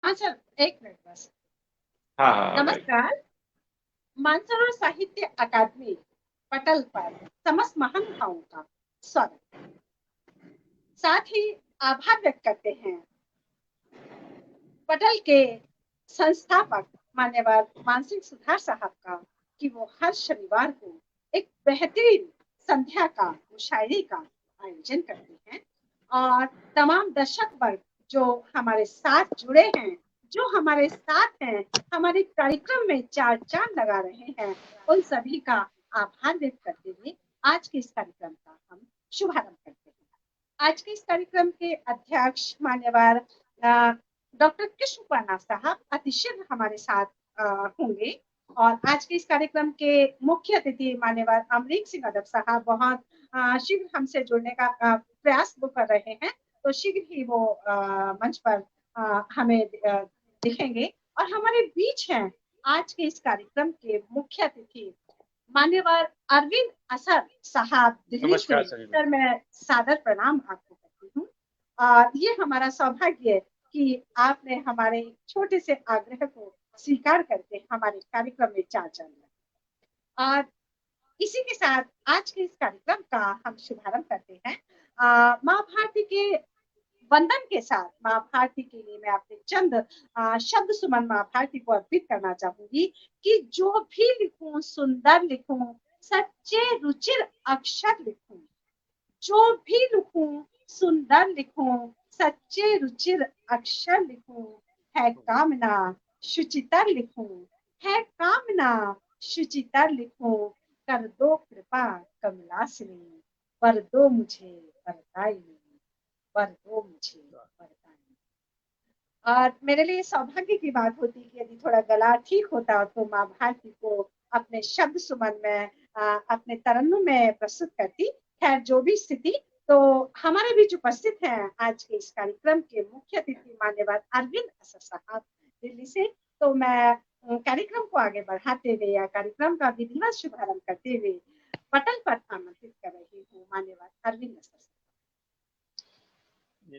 हाँ सर, एक मिनट बस। हाँ हाँ भाई। नमस्कार। मानसरोवर साहित्य अकादमी पटल पर समस्त महानुभावों का स्वागत। साथ ही आभार व्यक्त करते हैं पटल के संस्थापक मान्यवर मानसिक सुधार साहब का कि वो हर शनिवार को एक बेहतरीन संध्या का मुशायरे का आयोजन करते हैं और तमाम दर्शक वर्ग जो हमारे साथ जुड़े हैं, जो हमारे साथ हैं, हमारे कार्यक्रम में चार चांद लगा रहे हैं, उन सभी का आभार व्यक्त करते हुए आज के इस कार्यक्रम का हम शुभारंभ करते हैं। आज के इस कार्यक्रम के अध्यक्ष मान्यवर डॉक्टर कृष्ण पर्णा साहब अतिशीघ्र हमारे साथ होंगे और आज के इस कार्यक्रम के मुख्य अतिथि मान्यवर अमरीक सिंह अदब साहब बहुत शीघ्र हमसे जुड़ने का प्रयास वो कर रहे हैं, तो शीघ्र ही वो मंच पर हमें दिखेंगे और हमारे बीच हैं आज के इस कार्यक्रम के मुख्य अतिथि मान्यवर अरविंद असर साहब दिल्ली से। नमस्कार सभी सर मित्रों। मैं सादर प्रणाम आपको करती हूँ और ये हमारा सौभाग्य है कि आपने हमारे छोटे से आग्रह को स्वीकार करके हमारे कार्यक्रम में चार चांद। और इसी के साथ आज के इस कार्यक्रम का हम शुभारंभ करते हैं माँ भारती के वंदन के साथ। माँ भारती के लिए मैं अपने चंद शब्द सुमन माँ भारती को अर्पित करना चाहूंगी कि जो भी लिखूं सुंदर लिखूं, सच्चे रुचिर अक्षर लिखूं, जो भी लिखूं सुंदर लिखूं, सच्चे रुचिर अक्षर लिखूं, है कामना शुचितर लिखूं, है कामना शुचितर लिखूं, कर दो कृपा कमलासिनी, वर दो मुझे वरदायिनी, वर दो मुझे वरदायिनी। और मेरे लिए सौभाग्य की बात होती कि यदि थोड़ा गला ठीक होता तो माँ भारती को अपने शब्द सुमन में अपने तरन्नुम में प्रस्तुत करती। खैर जो भी स्थिति, तो हमारे बीच उपस्थित हैं आज के इस कार्यक्रम के मुख्य अतिथि मान्यवर अरविंद असर साहब दिल्ली से। तो मैं कार्यक्रम को आगे बढ़ाते हुए या कार्यक्रम का विधिवत शुभारंभ करते हुए पटल पर आमंत्रित कर रही हूँ मान्यवर अरविंद असर साहब।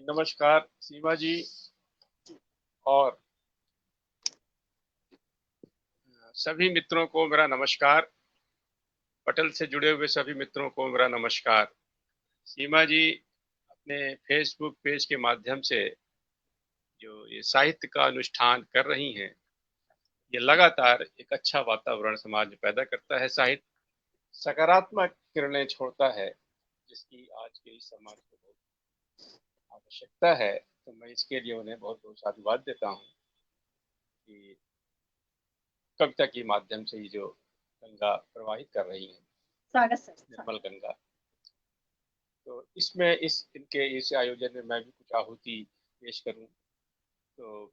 नमस्कार सीमा जी। और सभी मित्रों को मेरा नमस्कार। पटल से जुड़े हुए सभी मित्रों को मेरा नमस्कार। सीमा जी अपने फेसबुक पेज के माध्यम से जो ये साहित्य का अनुष्ठान कर रही हैं, ये लगातार एक अच्छा वातावरण समाज में पैदा करता है। साहित्य सकारात्मक किरणें छोड़ता है, जिसकी आज के इस समाज को बहुत आवश्यकता है। तो मैं इसके लिए उन्हें बहुत बहुत साधुवाद देता हूँ कि कविता के माध्यम से ये जो गंगा प्रवाहित कर रही है, स्वागत सर। निर्मल गंगा। तो इसमें इनके इस आयोजन में मैं भी कुछ आहुति पेश करूं। तो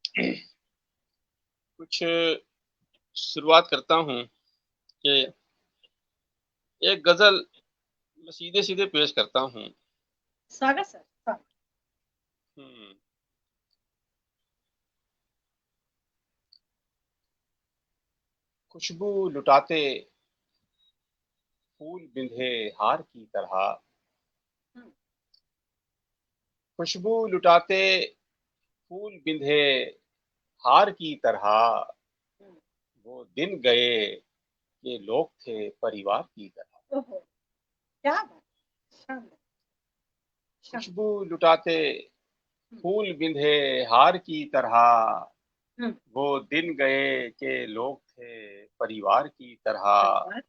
कुछ शुरुआत करता हूं कि एक गजल मैं सीधे सीधे पेश करता हूं। स्वागत सर स्वागत। हम्म, खुशबू लुटाते फूल बिंधे हार की तरह, हम्म, खुशबू लुटाते फूल बिंधे हार की तरह, हम्म, वो दिन गए कि लोग थे परिवार की तरह। ओहो, क्या बात, शानदार शानदार। खुशबू लुटाते हम्म, फूल बिंधे हार की तरह, हम्म, वो दिन गए कि लोग थे परिवार की तरह। परिवार।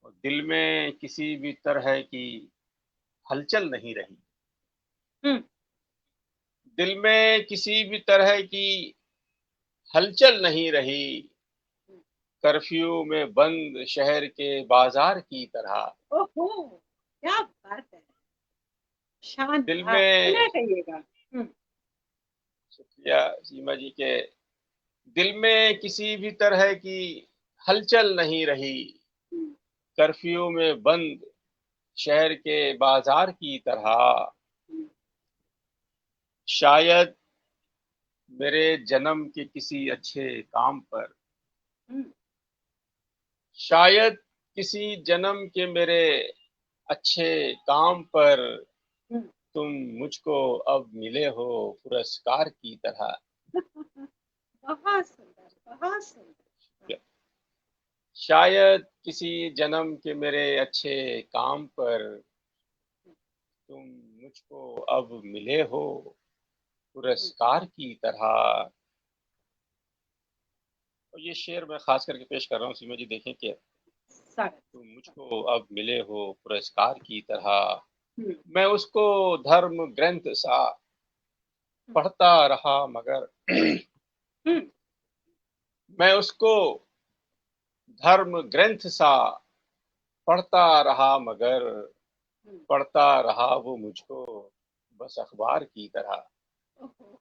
और दिल में किसी भी तरह की हलचल नहीं रही, हम्म, दिल में किसी भी तरह की हलचल नहीं रही, हम्म, कर्फ्यू में बंद शहर के बाजार की तरह। ओहो, क्या बात है, दिल शानदार, में, पुनः कहिएगा। शुक्रिया सीमा जी के, दिल में किसी भी तरह की हलचल नहीं रही, हम्म, कर्फ्यू में बंद शहर के बाजार की तरह। हम्म, शायद मेरे जन्म के किसी अच्छे काम पर, हम्म, शायद किसी जन्म के मेरे अच्छे काम पर, हम्म, तुम मुझको अब मिले हो पुरस्कार की तरह। बहुत सुंदर, बहुत सुंदर। शायद किसी जन्म के मेरे अच्छे काम पर तुम मुझको अब मिले हो पुरस्कार की तरह। और ये शेर मैं खास करके पेश कर रहा हूँ सीमा जी, देखें कि स्वागत। तुम मुझको अब मिले हो पुरस्कार की तरह। हम्म, मैं उसको धर्म ग्रंथ सा पढ़ता रहा मगर हम्म, मैं उसको धर्म ग्रंथ सा पढ़ता रहा मगर हम्म। पढ़ता रहा वो मुझको बस अखबार की तरह। ओहो,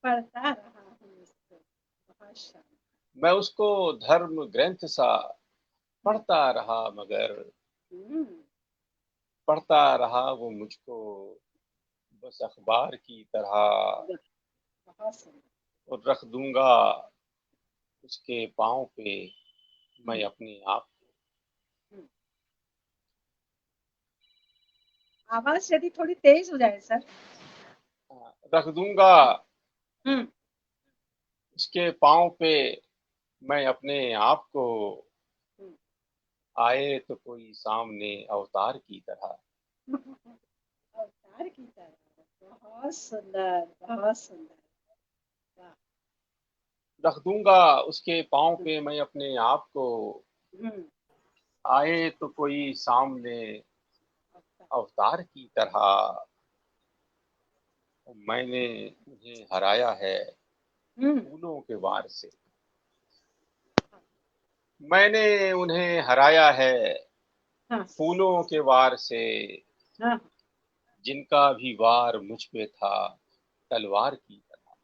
पढ़ता रहा हूँ इसको। बहुत शानदार। मैं उसको धर्म ग्रंथ सा हम्म, पढ़ता रहा मगर हम्म, पढ़ता रहा वो मुझको बस अखबार की तरह। बहुत सुंदर। और रख दूंगा उसके पाँव पे मैं हम्म, अपने आप हम्म। आवाज यदि थोड़ी तेज हो जाए सर। रख दूंगा हम्म, उसके पाँव पे मैं अपने आप को, हम्म। आए तो कोई सामने अवतार की तरह। अवतार की तरह। बहुत सुंदर, बहुत सुंदर। वाह। रख दूंगा उसके पाँव पे मैं अपने आप को, हम्म, आए तो कोई सामने अवतार। अवतार की तरह। मैंने उन्हें हराया है हम्म, फूलों के वार से। मैंने उन्हें हराया है हाँ, फूलों के वार से, हाँ। जिनका भी वार मुझ पे था तलवार की तरह।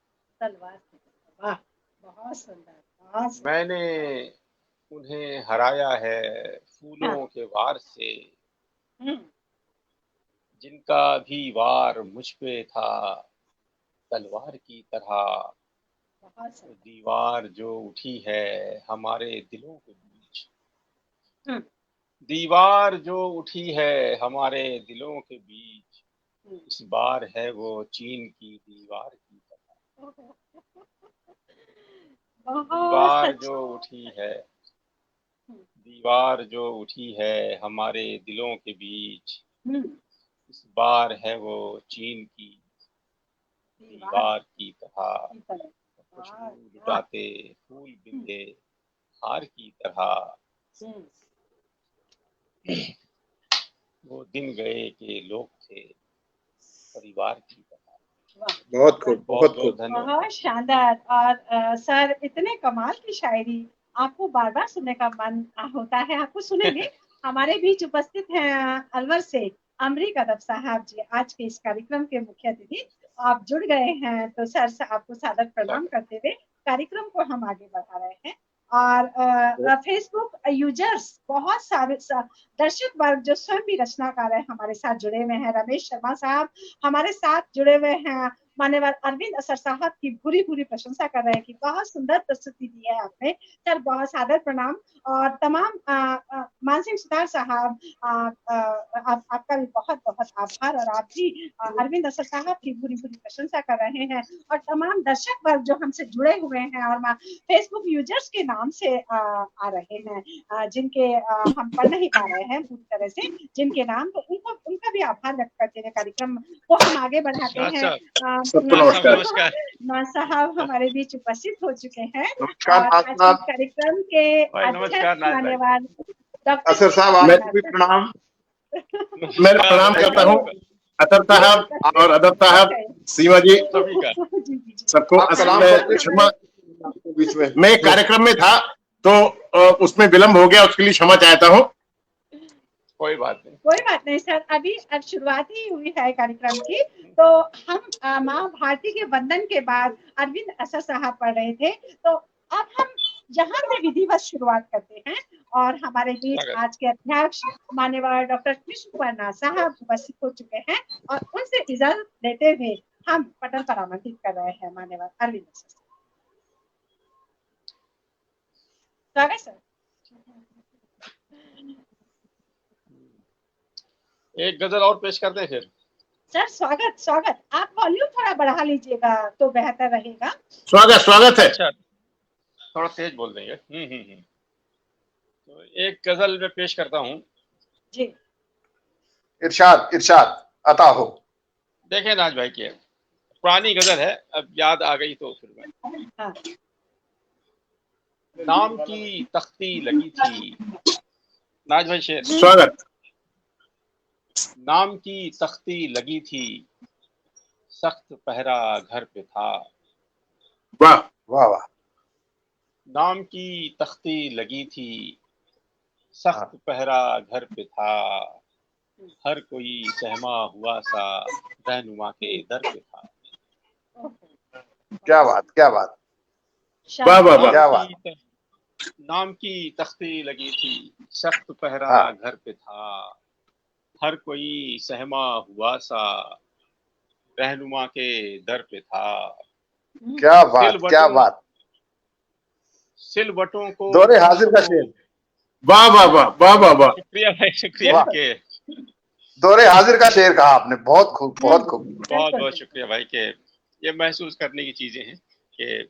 तलवार की तरह। वाह। बहुत सुंदर, बहुत सुंदर। मैंने उन्हें हराया है हाँ। फूलों के वार से, हम्म, जिनका भी वार मुझ पे था तलवार की तरह। बहुत वो सुंदर। दीवार जो उठी है हमारे दिलों के बीच, हम्म, दीवार जो उठी है हमारे दिलों के बीच, हम्म। इस बार है वो चीन की दीवार की तरह। बहुत दीवार जो अच्छा। उठी है, हम्म, दीवार जो उठी है हमारे दिलों के बीच, हम्म। इस बार है वो चीन की दीवार दीवार की तरह। की तरह। वाह, खुशबू वाह। लुटाते फूल हम्म, बिंदे हार की तरह। हम्म। वो दिन गए कि लोग थे परिवार की तरह। वाह, बहुत वाह। खूब, बहुत बहुत बहुत खूब। धन्यवाद। बहुत शानदार। और सर, इतने कमाल की शायरी आपको बार बार सुनने का मन होता है। आपको सुनेंगे। हमारे बीच उपस्थित हैं अलवर से अमरी कदम साहब जी, आज के इस कार्यक्रम के मुख्य अतिथि। आप जुड़ गए हैं तो सर से आपको सादर प्रणाम स्वागत। करते हुए कार्यक्रम को हम आगे बढ़ा रहे हैं। और फेसबुक यूजर्स बहुत सारे दर्शक वर्ग जो स्वयं भी रचनाकार है हमारे साथ जुड़े हुए हैं। रमेश शर्मा साहब हमारे साथ जुड़े हुए हैं। मान्यवर अरविंद असर साहब की पूरी पूरी प्रशंसा कर रहे हैं कि बहुत सुंदर प्रस्तुति दी है आपने सर, बहुत सादर प्रणाम। और तमाम मानसिंह सुतार साहब, आपका भी बहुत बहुत आभार। और आप भी अरविंद असर साहब की पूरी पूरी प्रशंसा कर रहे हैं। और तमाम दर्शक वर्ग जो हमसे जुड़े हुए हैं और फेसबुक यूजर्स के नाम से आ रहे हैं, जिनके हम पढ़ नहीं पा रहे हैं पूरी तरह से जिनके नाम, तो उनको उनका भी आभार व्यक्त करते हैं। कार्यक्रम को हम आगे बढ़ाते शाह हैं। साहब, सबको शाह साहब नमस्कार। नमस्कार। नौन साहब हमारे बीच उपस्थित हो चुके हैं। नमस्कार और नाथ आज के साहब। कार्यक्रम के भाई नमस्कार अध्यक्ष नाज भाई। मान्यवर डॉक्टर असर साहब, कृष्ण आपको भी वर्मा प्रणाम। मैं नमस्कार प्रणाम करता नमस्कार हूँ आपका। अतर जी साहब और अदब साहब, ओके। सीमा जी, सभी का। जी जी जी। सबको आप कलाम मान्यवर पढ़ते हमारे। क्षमा। आपके बीच में। मैं एक कार्यक्रम में था तो उसमें विलंब हो गया, उसके लिए क्षमा चाहता हूँ। कोई बात नहीं। कोई बात नहीं सर, अभी अब शुरुआत ही हुई है कार्यक्रम की। तो हम माँ भारती के वंदन के बाद अरविंद असर साहब पढ़ रहे थे, तो अब हम यहाँ से विधिवत शुरुआत करते हैं। और हमारे बीच स्वागत। आज के अध्यक्ष मान्यवर डॉक्टर कृष्ण वर्मा साहब उपस्थित हो चुके हैं। और उनसे इजाजत लेते हुए हम पटल पर आमंत्रित कर रहे हैं मान्यवर अरविंद असर साहब। स्वागत सर। एक गजल और पेश कर दें फिर। सर स्वागत स्वागत। आप वॉल्यूम थोड़ा बढ़ा लीजिएगा तो बेहतर रहेगा। स्वागत स्वागत है। अच्छा, थोड़ा तेज बोल देंगे। तो एक गजल में पेश करता हूँ। जी इरशाद इरशाद अता हो। देखें नाज भाई की पुरानी गजल है, अब याद आ गई तो फिर मैं। हाँ नाम की तख्ती लगी थी, नाज भाई शेर। स्वागत। नाम की तख्ती लगी थी, सख्त पहरा घर पे था। वाह वाह वाह। नाम की तख्ती लगी थी, हाँ, सख्त पहरा घर पे था। हर कोई सहमा हुआ सा, रहनुमा के दर पे था। क्या बात क्या बात। वाह वाह शानदार। वाह। क्या बात। नाम की तख्ती लगी थी, सख्त पहरा हाँ, घर पे था। हर कोई सहमा हुआ सा, रहनुमा के दर पे था। क्या बात क्या सिलवटों बात। सिलवटों को दौरे पढ़ हाजिर का सको। शेर। वाह वाह वाह वाह वाह वाह। शुक्रिया भाई, शुक्रिया वाह, के दौरे हाजिर का शेर कहा आपने। बहुत खूब बहुत खूब। बहुत बहुत शुक्रिया भाई के ये महसूस करने की चीजें हैं कि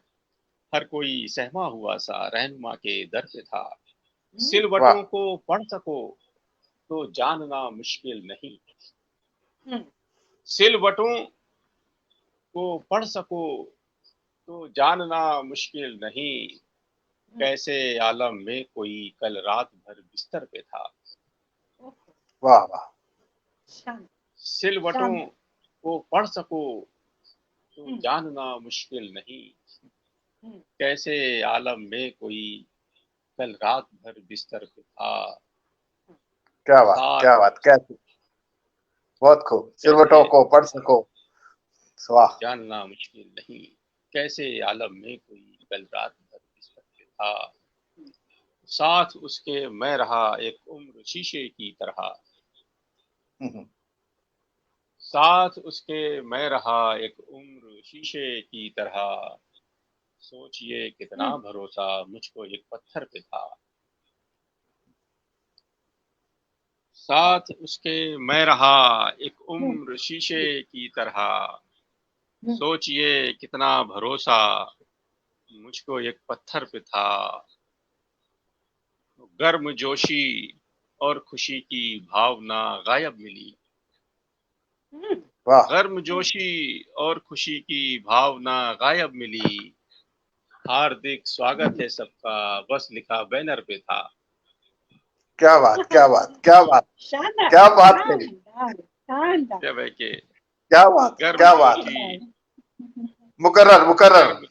हर कोई सहमा हुआ सा, रहनुमा के दर पे था। सिलवटों वाह को पढ़ सको तो जानना मुश्किल नहीं। सिलवटों को पढ़ सको तो जानना मुश्किल नहीं। कैसे आलम में कोई कल रात भर बिस्तर पे था। वाह वाह। सिलवटों को पढ़ सको तो जानना मुश्किल नहीं। कैसे आलम में कोई कल रात भर बिस्तर पे था। क्या बात साथ क्या बात। कैसे बहुत खूब। सिलवटों को पढ़ सको। वाह। जानना मुश्किल नहीं। कैसे आलम में कोई कल रात भर बिस्तर पे था। साथ उसके मैं रहा एक उम्र शीशे की तरह। साथ उसके मैं रहा एक उम्र शीशे की तरह। सोचिए कितना भरोसा मुझको एक पत्थर पे था। साथ उसके मैं रहा एक उम्र शीशे की तरह। सोचिए कितना भरोसा मुझको एक पत्थर पे था। गर्म जोशी और खुशी की भावना गायब मिली। वाह गर्म जोशी और खुशी की भावना गायब मिली। हार्दिक स्वागत है सबका, बस लिखा बैनर पे था। क्या बात क्या बात क्या बात। शानदार क्या बात है। शानदार शानदार। क्या भाई के क्या बात गर्म क्या बात। जोशी मुकर्रर मुकर्रर। गर्म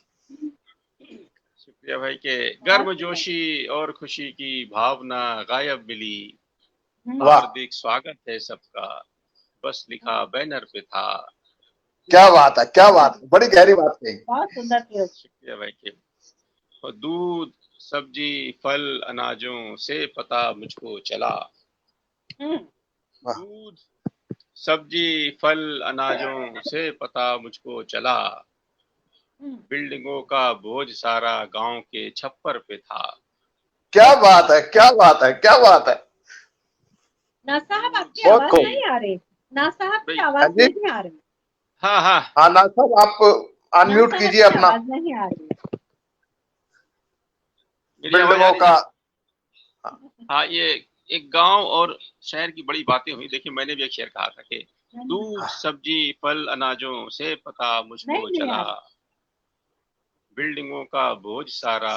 शुक्रिया भाई के बहुत गर्म जोशी और खुशी की भावना गायब मिली। वाह हार्दिक स्वागत है सबका, बस लिखा बैनर पे था। क्या बात है क्या बात। बड़ी गहरी बात कही। बहुत सुंदर प्रयोग। शुक्रिया भाई के और दूध सब्जी फल अनाजों से पता मुझको चला। वाह दूध सब्जी फल अनाजों से पता मुझको चला। बिल्डिंगों का बोझ सारा गांव के छप्पर पे था। क्या बात है क्या बात है क्या बात है। ना साहब आपकी बहुत आवाज खूब। नहीं आ रही। ना साहब की भाई हाँ आवाज जी। नहीं आ रही। हाँ हाँ हाँ ना साहब आप ना अनम्यूट साहब कीजिए की अपना। आवाज नहीं आ रही। मेरी आवाज आ बिल्डिंगों रही का। ना। हाँ ये एक गांव और शहर की बड़ी बातें हुई। देखिए मैंने भी एक शेर कहा था कि दूध सब्जी फल अनाजों से पता नहीं मुझको नहीं आ चला। रही। बिल्डिंगों का बोझ सारा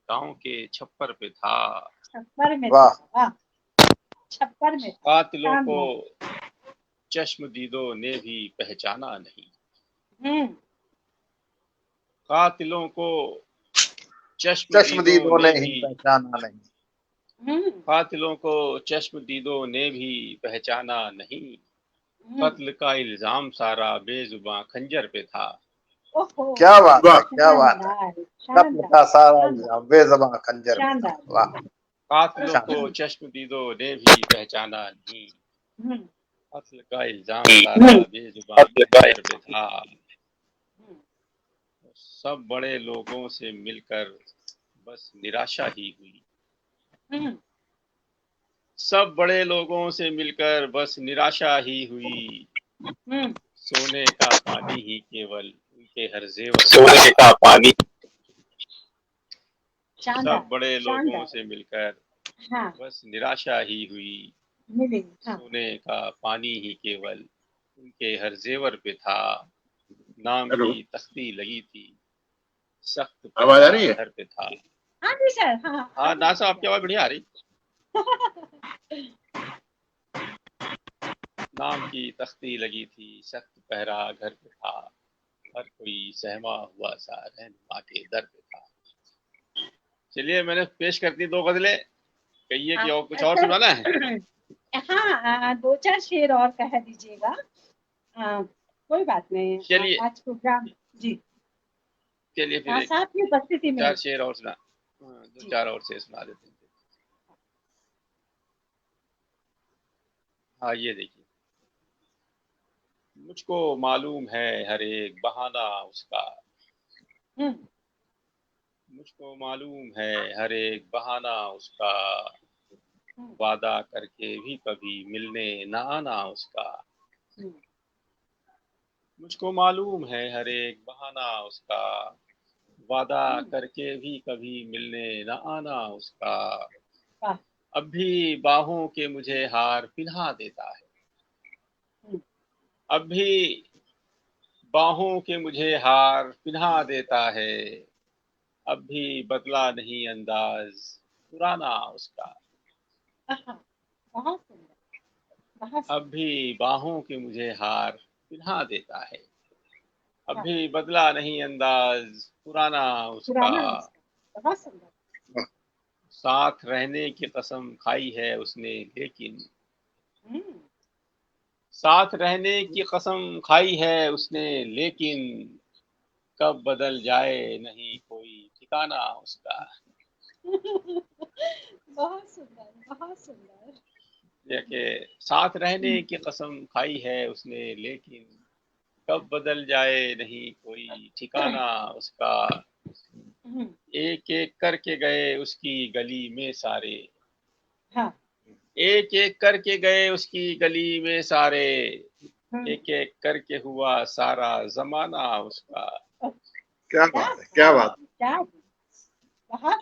गांव के छप्पर पे था। छप्पर में वाह था। वाह छप्पर में था। कातिलों को शानदार। चश्मदीदों ने भी पहचाना नहीं। कातिलों को चश्मदीदों चश्मदीदों ने ने ही भी पहचाना नहीं। कातिलों को चश्मदीदों ने भी पहचाना नहीं। कत्ल का इल्जाम सारा बेजुबां खंजर पे था। ओहो क्या बात वाह है क्या बात है। शानदार कत्ल शानदार का सारा शानदार इल्जाम बेज़बां खंजर पे था। शानदार। वाह कातिलों को शानदार। चश्मदीदों ने भी पहचाना नहीं। हम्म, कत्ल का इल्जाम सारा बेजुबां खंजर पे था। सब बड़े लोगों से मिलकर बस निराशा ही हुई। सब बड़े लोगों से मिलकर बस निराशा ही हुई। सोने का पानी ही केवल उनके हर जेवर, सोने का पानी। सब बड़े लोगों से मिलकर हाँ, बस निराशा ही हुई। मिली। हाँ, सोने का पानी ही केवल उनके हर जेवर पे था, नाम की तख्ती लगी थी, सख्त आवाज आ रही है? घर पे था। हाँ जी सर। हाँ हाँ नासा, आपकी आवाज बढ़िया आ रही। नाम की तख्ती लगी थी, सख्त पहरा घर पे था, हर कोई सहमा हुआ सा रहनुमा के दर पे था। चलिए मैंने पेश कर दी 2 गजलें, कहिए कि और कुछ और सुनाना है। हाँ, 2-4 शेर और कह दीजिएगा। कोई बात नहीं। चलिए। आज प्रोग्राम जी चलिए फिर साथ की उपस्थिति में 4 शेर और सुना, 2-4 और शेर सुना देते हैं। हाँ ये देखिए। मुझको मालूम है हर एक बहाना उसका, मुझको मालूम है हर एक बहाना उसका, वादा करके भी कभी मिलने न आना उसका। मुझको मालूम है हर एक बहाना उसका, वादा करके भी कभी मिलने न आना उसका। अब भी बाहों के मुझे हार पिन्हा देता है, अब भी बाहों के मुझे हार पिन्हा देता है, अब भी बदला नहीं अंदाज पुराना उसका। अब भी बाहों के मुझे हार पिन्हा देता है, अब भी बदला नहीं अंदाज पुराना उसका। साथ रहने की कसम खाई है उसने लेकिन, साथ रहने की कसम खाई है उसने लेकिन, कब बदल जाए नहीं कोई ठिकाना उसका। बहुत सुंदर, बहुत सुंदर। देखिए, साथ रहने की कसम खाई है उसने लेकिन, कब बदल जाए नहीं कोई ठिकाना उसका। एक एक करके गए उसकी गली में सारे, हाँ, एक एक करके गए उसकी गली में सारे, एक एक करके हुआ सारा जमाना उसका। क्या बात है, क्या बात।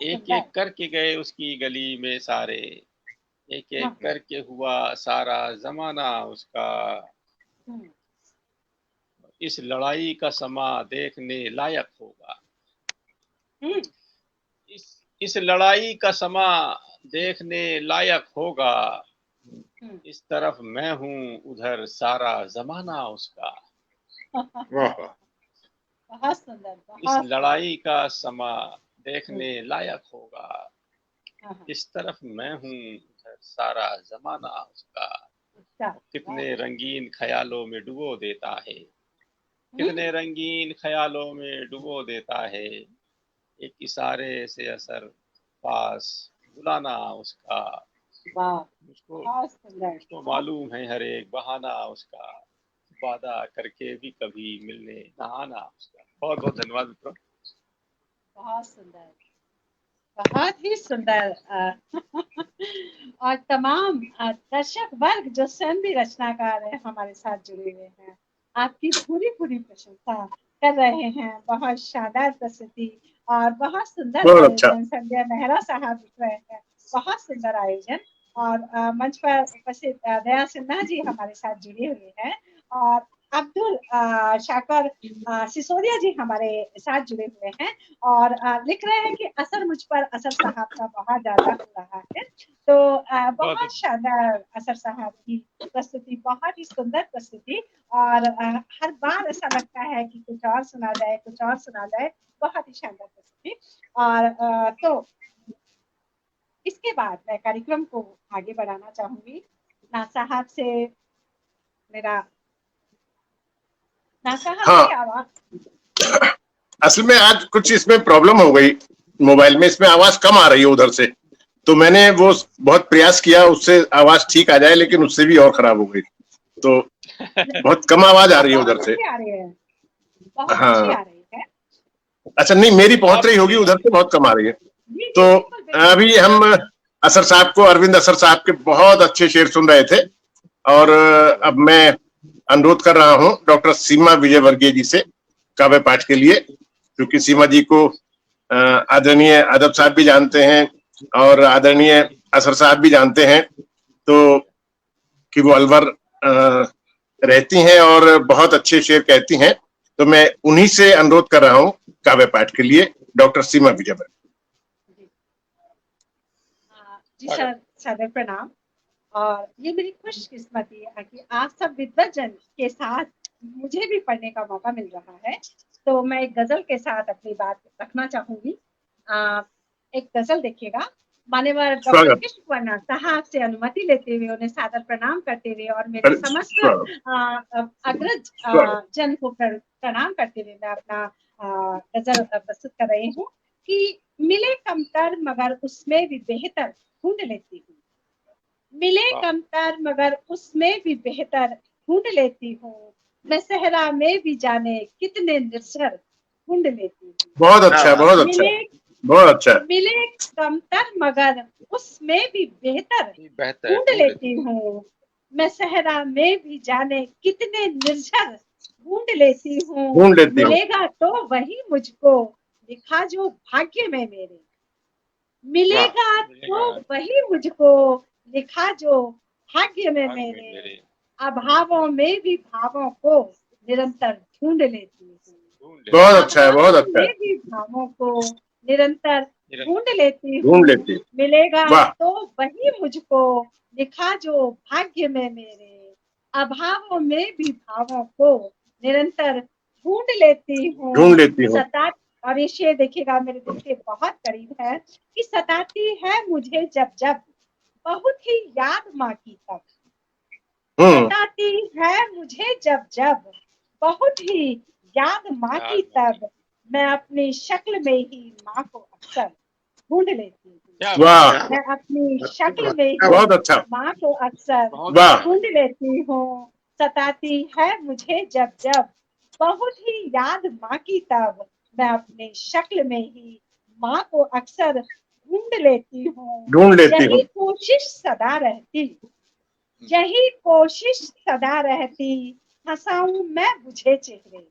एक एक करके गए उसकी गली में सारे, एक एक करके हुआ सारा जमाना उसका। इस लड़ाई का समा देखने लायक होगा, इस लड़ाई का समा देखने लायक होगा, इस तरफ मैं हूँ उधर सारा जमाना उसका। बहुत सुंदर। इस लड़ाई का समा देखने लायक होगा, इस तरफ मैं हूँ उधर सारा जमाना उसका। कितने रंगीन ख्यालों में डुबो देता है, कितने रंगीन ख्यालों में डुबो देता है, एक इशारे से असर पास बुलाना उसका। मुझको मालूम है हर एक बहाना उसका, वादा करके भी कभी मिलने न आना उसका। बहुत बहुत धन्यवाद मित्रों। बहुत सुंदर, बहुत ही सुंदर। और तमाम दर्शक वर्ग जो स्वयं भी रचनाकार है हमारे साथ जुड़े हुए हैं, आपकी पूरी पूरी प्रशंसा कर रहे हैं। बहुत शानदार प्रस्तुति और बहुत सुंदर आयोजन। संजय मेहरा साहब लिख रहे हैं, बहुत सुंदर आयोजन। और मंच पर उपस्थित दया सिन्हा जी हमारे साथ जुड़े हुए हैं, और अब्दुल शाकर सिसोदिया जी हमारे साथ जुड़े हुए हैं और लिख रहे हैं कि असर मुझ पर असर साहब का बहुत ज्यादा हो रहा है। तो बहुत शानदार असर साहब की प्रस्तुति, बहुत ही सुंदर प्रस्तुति। और हर बार ऐसा लगता है कि कुछ और सुना जाए, कुछ और सुना जाए। बहुत ही शानदार प्रस्तुति। और तो इसके बाद मैं कार्यक्रम को आगे बढ़ाना चाहूंगी। ना साहब से मेरा हाँ, असल में आज कुछ इसमें प्रॉब्लम हो गई मोबाइल में, इसमें आवाज कम आ रही है उधर से, तो मैंने वो बहुत प्रयास किया उससे आवाज ठीक आ जाए, लेकिन उससे भी और खराब हो गई, तो बहुत कम आवाज आ रही है उधर से। हाँ, अच्छा, नहीं मेरी पहुंच रही होगी, उधर से बहुत कम आ रही है। तो अभी हम असर साहब को, अरविंद असर साहब के बहुत अच्छे शेर सुन रहे थे, और अब मैं अनुरोध कर रहा हूँ डॉक्टर सीमा विजयवर्गीय जी से काव्य पाठ के लिए, क्योंकि सीमा जी को आदरणीय आदब साहब भी जानते हैं और आदरणीय असर साहब भी जानते हैं, तो कि वो अलवर रहती हैं और बहुत अच्छे शेर कहती हैं। तो मैं उन्हीं से अनुरोध कर रहा हूँ काव्य पाठ के लिए, डॉक्टर सीमा विजयवर्गीय। जी सर, सादर प्रणाम। और ये मेरी खुशकिस्मती है कि आप सब विद्वजन के साथ मुझे भी पढ़ने का मौका मिल रहा है। तो मैं एक गजल के साथ अपनी बात रखना चाहूंगी। एक गजल देखिएगा। मान्यवर डॉक्टर कृष्ण कुमार साहब से अनुमति लेते हुए, उन्हें सादर प्रणाम करते हुए और मेरे समस्त अग्रज जन को प्रणाम करते हुए मैं अपना गजल प्रस्तुत कर रही हूँ कि मिले कमतर मगर उसमें भी बेहतर ढूंढ लेती हूँ। मिले कमतर मगर उसमें भी बेहतर ढूंढ लेती हूँ। मैं सहरा में भी जाने कितने निर्झर ढूंढ लेती हूँ। बहुत अच्छा, बहुत अच्छा, बहुत अच्छा। मिले कमतर मगर उसमें भी बेहतर ढूंढ लेती हूँ। मैं सहरा में भी जाने कितने निर्झर ढूंढ लेती हूँ। मिलेगा तो वही मुझको लिखा जो भाग्य में मेरे। मिलेगा तो वही मुझको लिखा जो भाग्य में मेरे। अभावों में भी भावों को निरंतर ढूंढ लेती हूँ। बहुत अच्छा है, बहुत अच्छा है। भी भावों को निरंतर ढूंढ लेती हूँ। मिलेगा तो वही मुझको लिखा जो भाग्य में मेरे। अभावों में भी भावों को निरंतर ढूंढ लेती हूँ। और ये शेर देखिएगा, मेरे दिल के बहुत करीब है कि सताती है मुझे जब जब बहुत ही याद माँ की तब। सताती है मुझे जब जब बहुत ही याद माँ की तब। मैं अपनी शक्ल में ही माँ को अक्सर ढूंढ लेती हूँ। मैं अपनी शक्ल में ही माँ को अक्सर ढूंढ लेती हूँ। सताती है मुझे जब जब बहुत ही याद माँ की तब। मैं अपनी शक्ल में ही माँ को अक्सर ढूंढ लेती हूँ। यही कोशिश सदा रहती, यही कोशिश सदा रहती, हंसाऊं मैं बुझे चेहरे।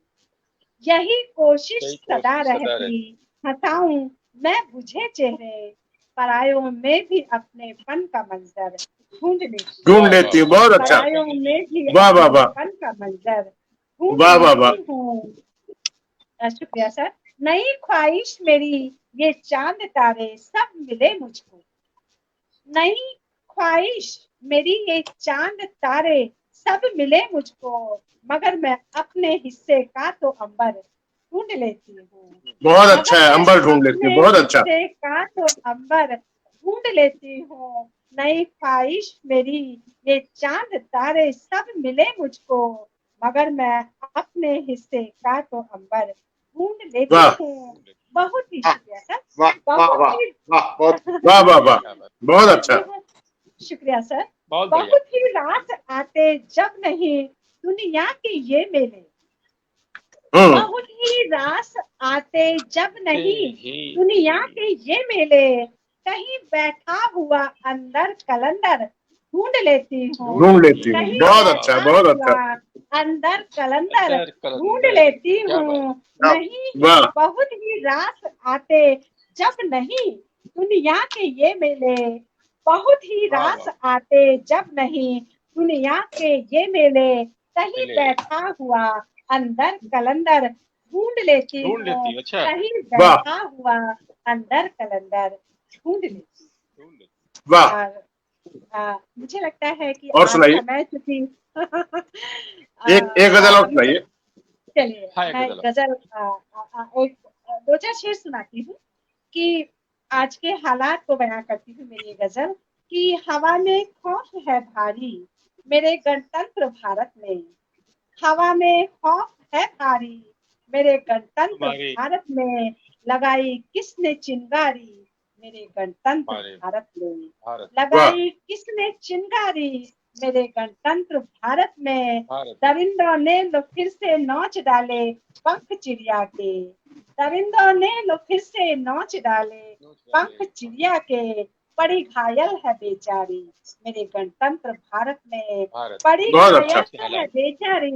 यही कोशिश सदा रहती, हंसाऊं मैं बुझे चेहरे। परायों में भी अपनेपन का मंजर ढूंढ लेती हूँ। बहुत अच्छा। परायों में भी अपनेपन का मंजर ढूंढ लेती हूँ। शुक्रिया सर। नई ख्वाहिश मेरी ये चांद तारे सब मिले मुझको। नई ख्वाहिश मेरी ये चांद तारे सब मिले मुझको, मगर मैं अपने हिस्से का तो अंबर ढूंढ लेती हूँ। बहुत अच्छा है, अंबर ढूंढ लेती हूँ। बहुत अच्छा। हिस्से का तो अंबर ढूंढ लेती हूँ। नई ख्वाहिश मेरी ये चांद तारे सब मिले मुझको, मगर मैं अपने हिस्से का तो अंबर ढूंढ लेती हूँ। बहुत ही शुक्रिया सर। बहुत अच्छा। शुक्रिया सर। बहुत ही रास आते जब नहीं दुनिया के ये मेले। बहुत ही रास आते जब नहीं दुनिया के ये मेले। कहीं बैठा हुआ अंदर कलंदर ढूंढ लेती हूँ। बहुत अच्छा, बहुत अच्छा। अंदर कलंदर ढूंढ लेती हूँ। नहीं बहुत ही रास आते जब नहीं दुनिया के ये मेले। बहुत ही रास आते जब नहीं दुनिया के ये मेले। कहीं बैठा हुआ अंदर कलंदर ढूंढ लेती हूँ। कहीं बैठा हुआ अंदर कलंदर ढूंढ लेती हूँ। मुझे लगता है कि और सुनाइए। समय चुकी एक गजल और सुनाइए। चलिए मैं गजल एक दो चार शेर सुनाती हूँ कि आज के हालात को बयां करती हूँ। मेरी गजल कि हवा में खौफ है भारी मेरे गणतंत्र भारत में। हवा में खौफ है भारी मेरे गणतंत्र भारत में। लगाई किसने चिंगारी मेरे गणतंत्र भारत में। लगाई किसने चिंगारी मेरे गणतंत्र भारत में। दरिंदों ने लो फिर से नोच डाले पंख चिड़िया के। दरिंदों ने लो फिर से नोच डाले पंख चिड़िया के। बड़ी घायल है बेचारी मेरे गणतंत्र भारत में, भारत बड़ी बहुत अच्छा। घायल है बेचारी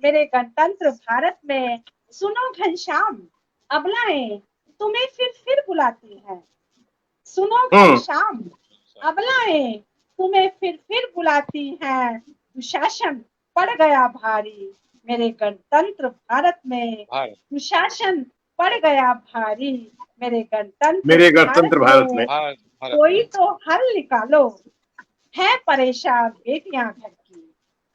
मेरे गणतंत्र भारत में। सुनो घनश्याम अबलाएं तुम्हें फिर बुलाती हैं, सुनो घनश्याम अबलाएं तुम्हें फिर बुलाती हैं। दुशासन पड़ गया भारी मेरे गणतंत्र भारत में, भारत दुशासन पड़ गया भारी मेरे मेरे गणतंत्र भारत में। भारत भारत कोई तो हल निकालो है परेशान बेटियां घर की,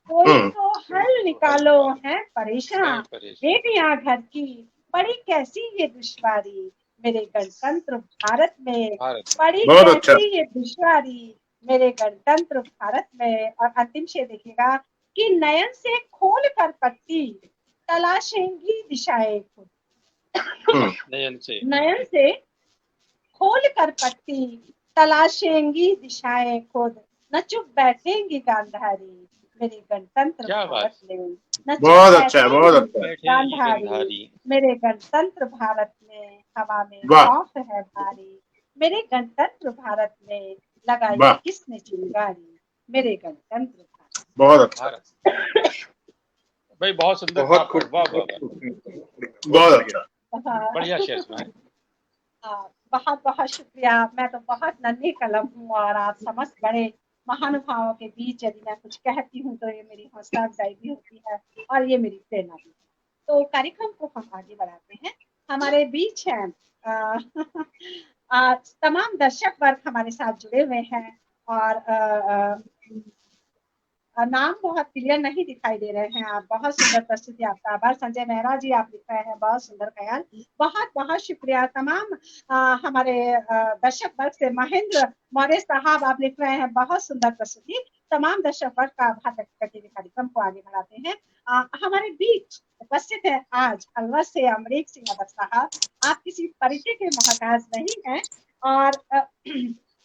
कोई तो हल निकालो है परेशान बेटियां घर की। पड़ी कैसी ये दुश्वारी मेरे गणतंत्र भारत में, पड़ी कैसी ये दुश्वारी मेरे गणतंत्र भारत में। और अंतिम शेर देखिएगा कि नयन से खोल कर पट्टी तलाशेंगी दिशाएं खुद, नयन से खोल कर पट्टी तलाशेंगी दिशाएं खुद। न चुप बैठेंगी गांधारी मेरे गणतंत्र भारत में, न बहुत अच्छा, बहुत अच्छा। गांधारी मेरे गणतंत्र भारत में। हवा में खौफ है भारी मेरे गणतंत्र भारत में, लगाई किसने चिंगारी मेरे गणतंत्र भारत। बहुत अच्छा भाई, बहुत सुंदर, बहुत खूब, बहुत अच्छा, बढ़िया शेर सुनाए। बहुत बहुत शुक्रिया। मैं तो बहुत नन्ही कलम हूँ और आप समस्त बड़े महानुभावों के बीच यदि मैं कुछ कहती हूँ तो ये मेरी हौसला अफजाई भी होती है और ये मेरी प्रेरणा भी। तो कार्यक्रम को हम आगे बढ़ाते हैं। हमारे बीच हैं तमाम दर्शक वर्ग हमारे साथ जुड़े हुए हैं और नाम बहुत क्लियर नहीं दिखाई दे रहे हैं। आप बहुत सुंदर प्रस्तुति, आपका आभार। संजय मेहरा जी आप लिख रहे हैं बहुत सुंदर ख्याल, बहुत बहुत शुक्रिया। तमाम हमारे दर्शक वर्ग से महेंद्र मौर्य साहब आप लिख रहे हैं बहुत सुंदर प्रस्तुति। तमाम दर्शक वर्ग का आभार व्यक्त करके कार्यक्रम को आगे बढ़ाते हैं। हमारे बीच उपस्थित है आज अलवर से अमरीक सिंह अदब साहब। आप किसी परिचय के मोहताज नहीं हैं और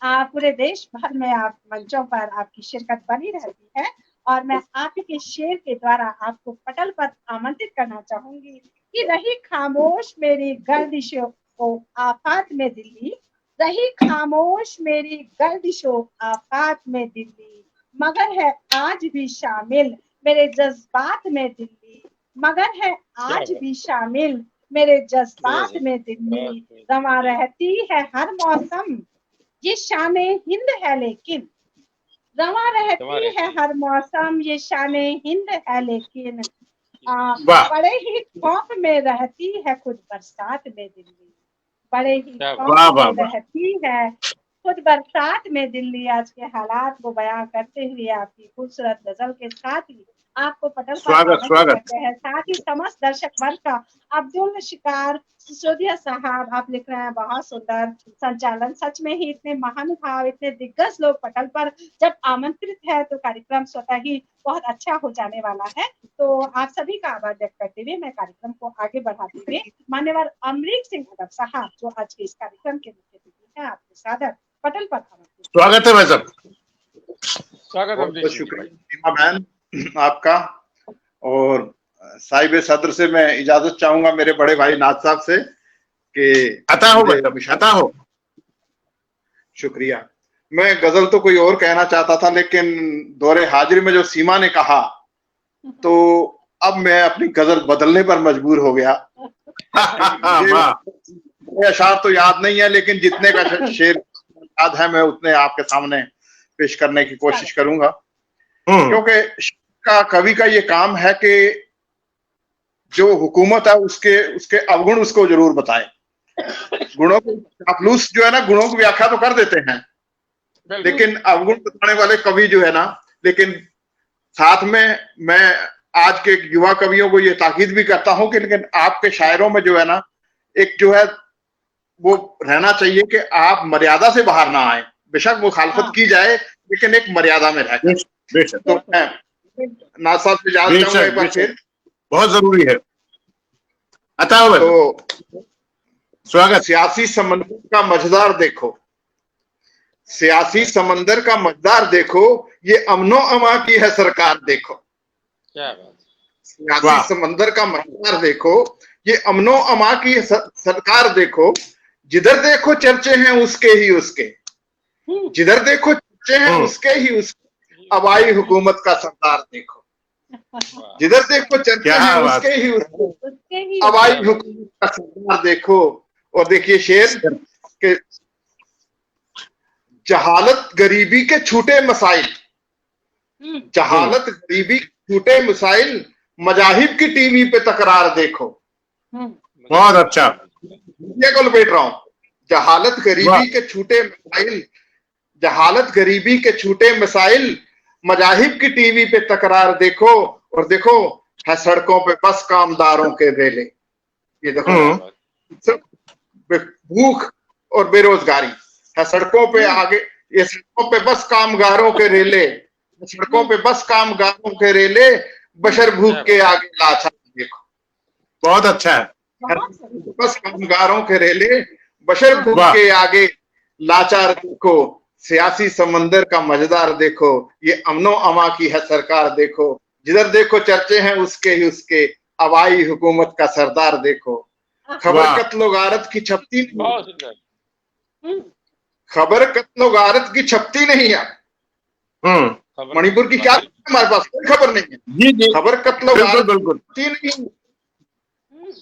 पूरे देश भर में आप मंचों पर आपकी शिरकत बनी रहती है और मैं आप के शेर के द्वारा आपको पटल पर आमंत्रित करना चाहूंगी कि रही खामोश मेरी गर्दिशों को आफात में दिल्ली, रही खामोश मेरी गर्दिशों आफात में दिल्ली, मगर है आज भी शामिल मेरे जज्बात में दिल्ली, मगर है आज भी शामिल मेरे जज्बात में दिल्ली। रवा रहती है हर मौसम ये शाने हिंद है लेकिन, रवा रहती है हर मौसम ये शाने हिंद है लेकिन, बड़े ही खौफ में रहती है खुद बरसात में दिल्ली, बड़े ही खौफ में रहती है खुद बरसात में दिल्ली। आज के हालात को बयां करते हुए आपकी खूबसूरत गजल के साथ ही आपको पटल पर करते हैं, साथ ही समस्त दर्शक वर्ग का अब्दुल शिकार सिसोदिया साहब आप लिख रहे हैं बहुत सुंदर संचालन। सच में ही इतने महानुभाव, इतने दिग्गज लोग पटल पर जब आमंत्रित है तो कार्यक्रम स्वतः ही बहुत अच्छा हो जाने वाला है। तो आप सभी का आभार व्यक्त करते हुए मैं कार्यक्रम को आगे बढ़ाते हुए मान्यवर अमरीक सिंह अदब साहब जो आज के इस कार्यक्रम के मुख्य अतिथि हैं, आपके सादर पटल पर स्वागत है भाई साहब। स्वागत है, शुक्रिया बहन आपका। और साहिब सदर से मैं इजाजत चाहूंगा मेरे बड़े भाई नाथ साहब से कि अता हो। शुक्रिया। मैं गजल तो कोई और कहना चाहता था लेकिन दौरे हाजिर में जो सीमा ने कहा तो अब मैं अपनी गजल बदलने पर मजबूर हो गया। अशार तो याद नहीं है लेकिन जितने का शेर याद है मैं उतने आपके सामने पेश करने की कोशिश करूंगा, क्योंकि का कवि का ये काम है कि जो हुकूमत है उसके अवगुण उसको जरूर बताए। गुणों को चापलूस जो है ना, गुणों की व्याख्या तो कर देते हैं लेकिन अवगुण बताने वाले कवि जो है ना, लेकिन साथ में मैं आज के युवा कवियों को ये ताकीद भी करता हूं कि लेकिन आपके शायरों में जो है ना एक जो है वो रहना चाहिए कि आप मर्यादा से बाहर ना आए। बेशक मुखालफत की जाए लेकिन एक मर्यादा में रहकर। तो मैं नाथ साहब से याद चाहूंगा एक बार फिर, बहुत जरूरी है। तो स्वागत। सियासी समंदर का मझदार देखो, सियासी समंदर का मझदार देखो, ये अमनो अमा की है सरकार देखो। क्या बात। सियासी समंदर का मझदार देखो, ये अमनो अमा की सरकार देखो, जिधर देखो चर्चे हैं उसके ही उसके, जिधर देखो चर्चे हैं उसके ही उसके, अवाई हुकूमत का सरदार देखो। जिधर देखो चर्चे हैं उसके ही उसके, अवाई हुकूमत का सरदार देखो। और देखिए शेर के, जहालत गरीबी के छूटे मसाइल, जहालत गरीबी के छूटे मसाइल, मजाहिब की टीवी पे तकरार देखो। बहुत अच्छा, ये को लपेट रहा हूं। जहालत गरीबी के छूटे मसाइल, जहालत गरीबी के छूटे मसाइल, मजाहिब की टीवी पे तकरार देखो। और देखो है सड़कों पे बस कामदारों के रेले। ये देखो भूख और बेरोजगारी है सड़कों पे आगे, ये सड़कों पे बस कामगारों के रेले, सड़कों पे बस कामगारों के रेले, बशर भूख के आगे लाचार देखो। बहुत अच्छा है। बस कामगारों के रेले, बशर भूख के आगे लाचार देखो। सियासी समंदर का मजेदार देखो, ये अमनो अमा की है सरकार देखो। जिधर देखो चर्चे हैं उसके ही उसके, अवाई हुकूमत का सरदार देखो। खबर कत्लो गारत की छपती नहीं, खबर कत्लो गारत की छपती नहीं है। मणिपुर की क्या हमारे पास कोई खबर नहीं है। खबर कत्लो गारत छपती नहीं,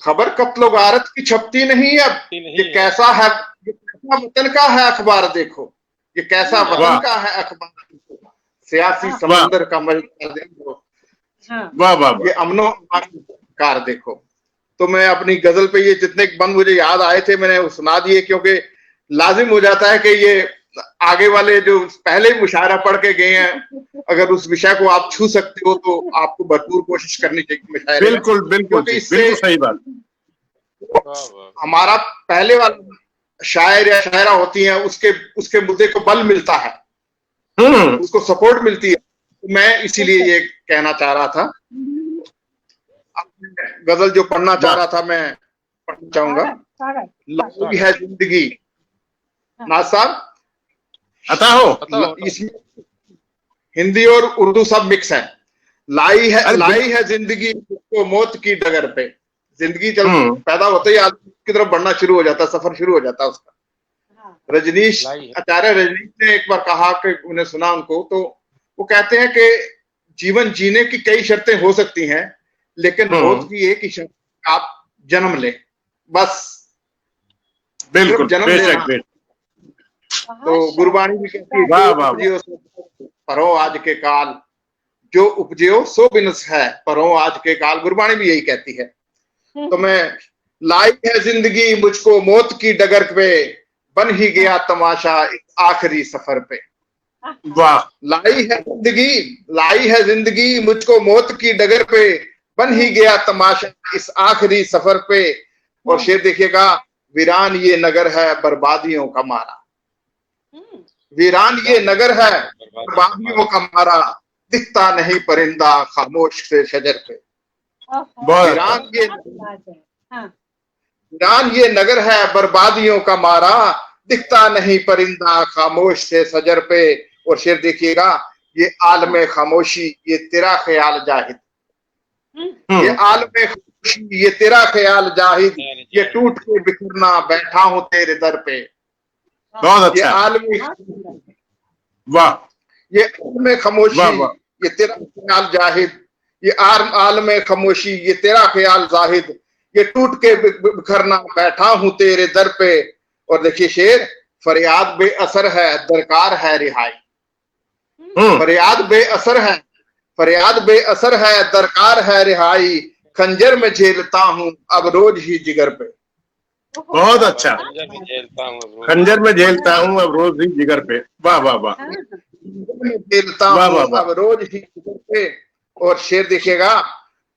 खबर कत्लो गारत की छपती नहीं है। ये कैसा है, ये कैसा वतन का है अखबार देखो, ये कैसा वतन का है अखबार देखो। सियासी समंदर का मजेदार देखो, वाह वाह, ये अमनो कार देखो। तो मैं अपनी गजल पे ये जितने बंद मुझे याद आए थे मैंने वो सुना दिए, क्योंकि लाजिम हो जाता है कि ये आगे वाले जो पहले मुशायरा पढ़ के गए हैं, अगर उस विषय को आप छू सकते हो तो आपको भरपूर कोशिश करनी चाहिए मुशायरे। बिल्कुल बिल्कुल, इससे सही बात। हमारा पहले वाला शायर या शायरा होती है, उसके मुद्दे को बल मिलता है, उसको सपोर्ट मिलती है। मैं इसीलिए ये कहना चाह रहा था, गजल जो पढ़ना चाह रहा था मैं पढ़ना चाहूंगा। लाई है जिंदगी, नाज साहब अता हो, इसमें हिंदी और उर्दू सब मिक्स है। लाई है जिंदगी को मौत की डगर पे। जिंदगी चल पैदा होते ही आदमी की तरफ बढ़ना शुरू हो जाता है, सफर शुरू हो जाता है उसका। रजनीश आचार्य रजनीश ने एक बार कहा कि उन्हें सुना उनको, तो वो कहते हैं कि जीवन जीने की कई शर्तें हो सकती हैं, लेकिन मौत की एक ही शर्त, आप जन्म ले, बस बिल्कुल जन्म ले। तो गुरबाणी भी कहती है, परो आज के काल, जो उपजियो सो बिनस है, परो आज के काल। गुरबाणी भी यही कहती है। तो मैं लाई है जिंदगी मुझको मौत की डगर पे, बन ही गया तमाशा इस आखिरी सफर पे। वाह, लाई है जिंदगी मुझको मौत की डगर पे, बन ही गया तमाशा इस आखिरी सफर पे। और शेर देखिएगा, वीरान ये नगर है बर्बादियों का मारा, वीरान ये नगर है बर्बादियों का मारा, दिखता नहीं परिंदा खामोश से शजर पे। वीरान ये नगर है बर्बादियों का मारा, दिखता नहीं परिंदा खामोश से सजर पे। और शेर देखिएगा, ये आलमे खामोशी ये तेरा ख्याल जाहिद, ये आलमे खामोशी ये तेरा ख्याल जाहिद, ये टूट के बिखरना बैठा हूं तेरे दर पे। बहुत अच्छा, ये आलमी, वाह, ये आलमे खामोशी ये तेरा ख्याल जाहिद, ये आलमे खामोशी ये तेरा ख्याल जाहिद, ये टूट के बिखरना बैठा हूं तेरे दर पे। और देखिए शेर, फरियाद बेअसर है दरकार है रिहाई, फरियाद बेअसर है, फरियाद बेअसर है दरकार है रिहाई, खंजर में झेलता हूं अब रोज ही जिगर पे। बहुत अच्छा, खंजर में झेलता हूं अब रोज ही जिगर पे। वाह वाह वाह, झेलता हूं अब रोज ही जिगर पे। और शेर देखिएगा,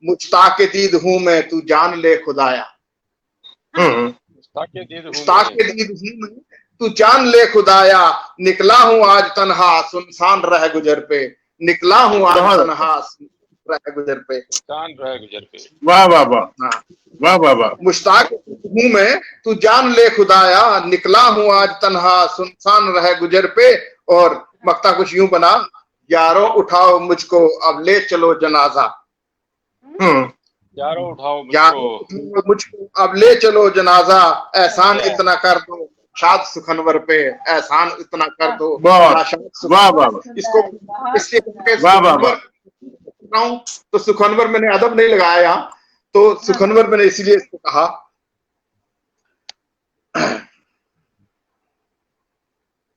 मुश्ताक दीद हूं मैं तू जान ले खुदाया, मुश्ताक दीद हूं मैं तू जान ले खुदाया, निकला हूं आज तन्हा सुनसान रह गुजर पे, निकला हूं आज तन्हा रह गुजर पे। वाह वाह वाह, वाह वाह वाह, मुश्ताक हूं मैं तू जान ले खुदाया, निकला हूं आज तन्हा सुनसान रह गुजर पे। और मक्ता कुछ यूं बना, यारों उठाओ मुझको अब ले चलो जनाजा, यारों उठाओ मुझको अब ले चलो जनाजा, एहसान इतना कर दो शाद सुखनवर पे एहसान इतना कर दो। वाह वाह वाह इसको इसलिए वाह वाह वाह तो सुखनवर मैंने अदब नहीं लगाया यहाँ, तो सुखनवर मैंने इसीलिए इसको कहा।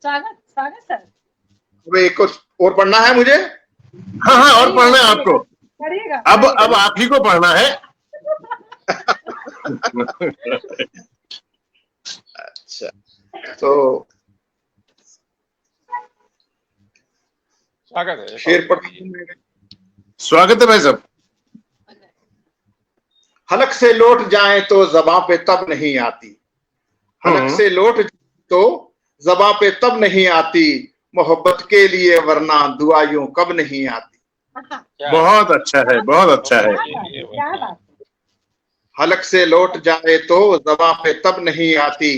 स्वागत स्वागत सर। अब एक और पढ़ना है मुझे। हाँ हाँ, और पढ़ना है आपको। पढ़िएगा। अब आप ही को पढ़ना है। अच्छा, तो स्वागत है। शेर पढ़। स्वागत है भाई साहब। हलक से लौट जाए तो ज़बां पे तब नहीं आती, हलक से लौट जाए तो ज़बां पे तब नहीं आती, मोहब्बत के लिए वरना दुआ यूं कब नहीं आती। बहुत अच्छा है, बहुत अच्छा है। क्या बात है। हलक से लौट जाए तो ज़बां पे तब नहीं आती,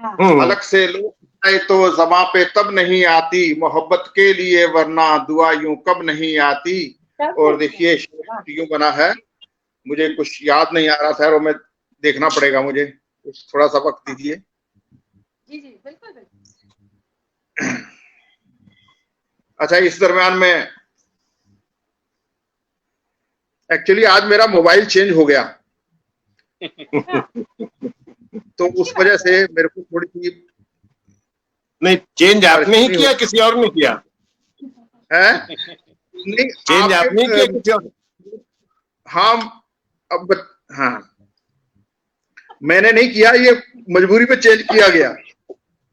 हलक से लौट जाए तो ज़बां पे तब नहीं आती, मोहब्बत के लिए वरना दुआ यूं कब नहीं आती। और देखिए यूं बना है, मुझे कुछ याद नहीं आ रहा था, और मैं देखना पड़ेगा मुझे, कुछ थोड़ा सा वक्त दीजिए। जी जी बिल्कुल बिल्कुल। अच्छा, इस दरम्यान में एक्चुअली आज मेरा मोबाइल चेंज हो गया, तो उस वजह से मेरे को थोड़ी सी। नहीं, चेंज आपने ही किया, किसी और ने किया है? नहीं, चेंज आपने किया, किसी और। हाँ, अब हाँ, मैंने नहीं किया, ये मजबूरी में चेंज किया गया।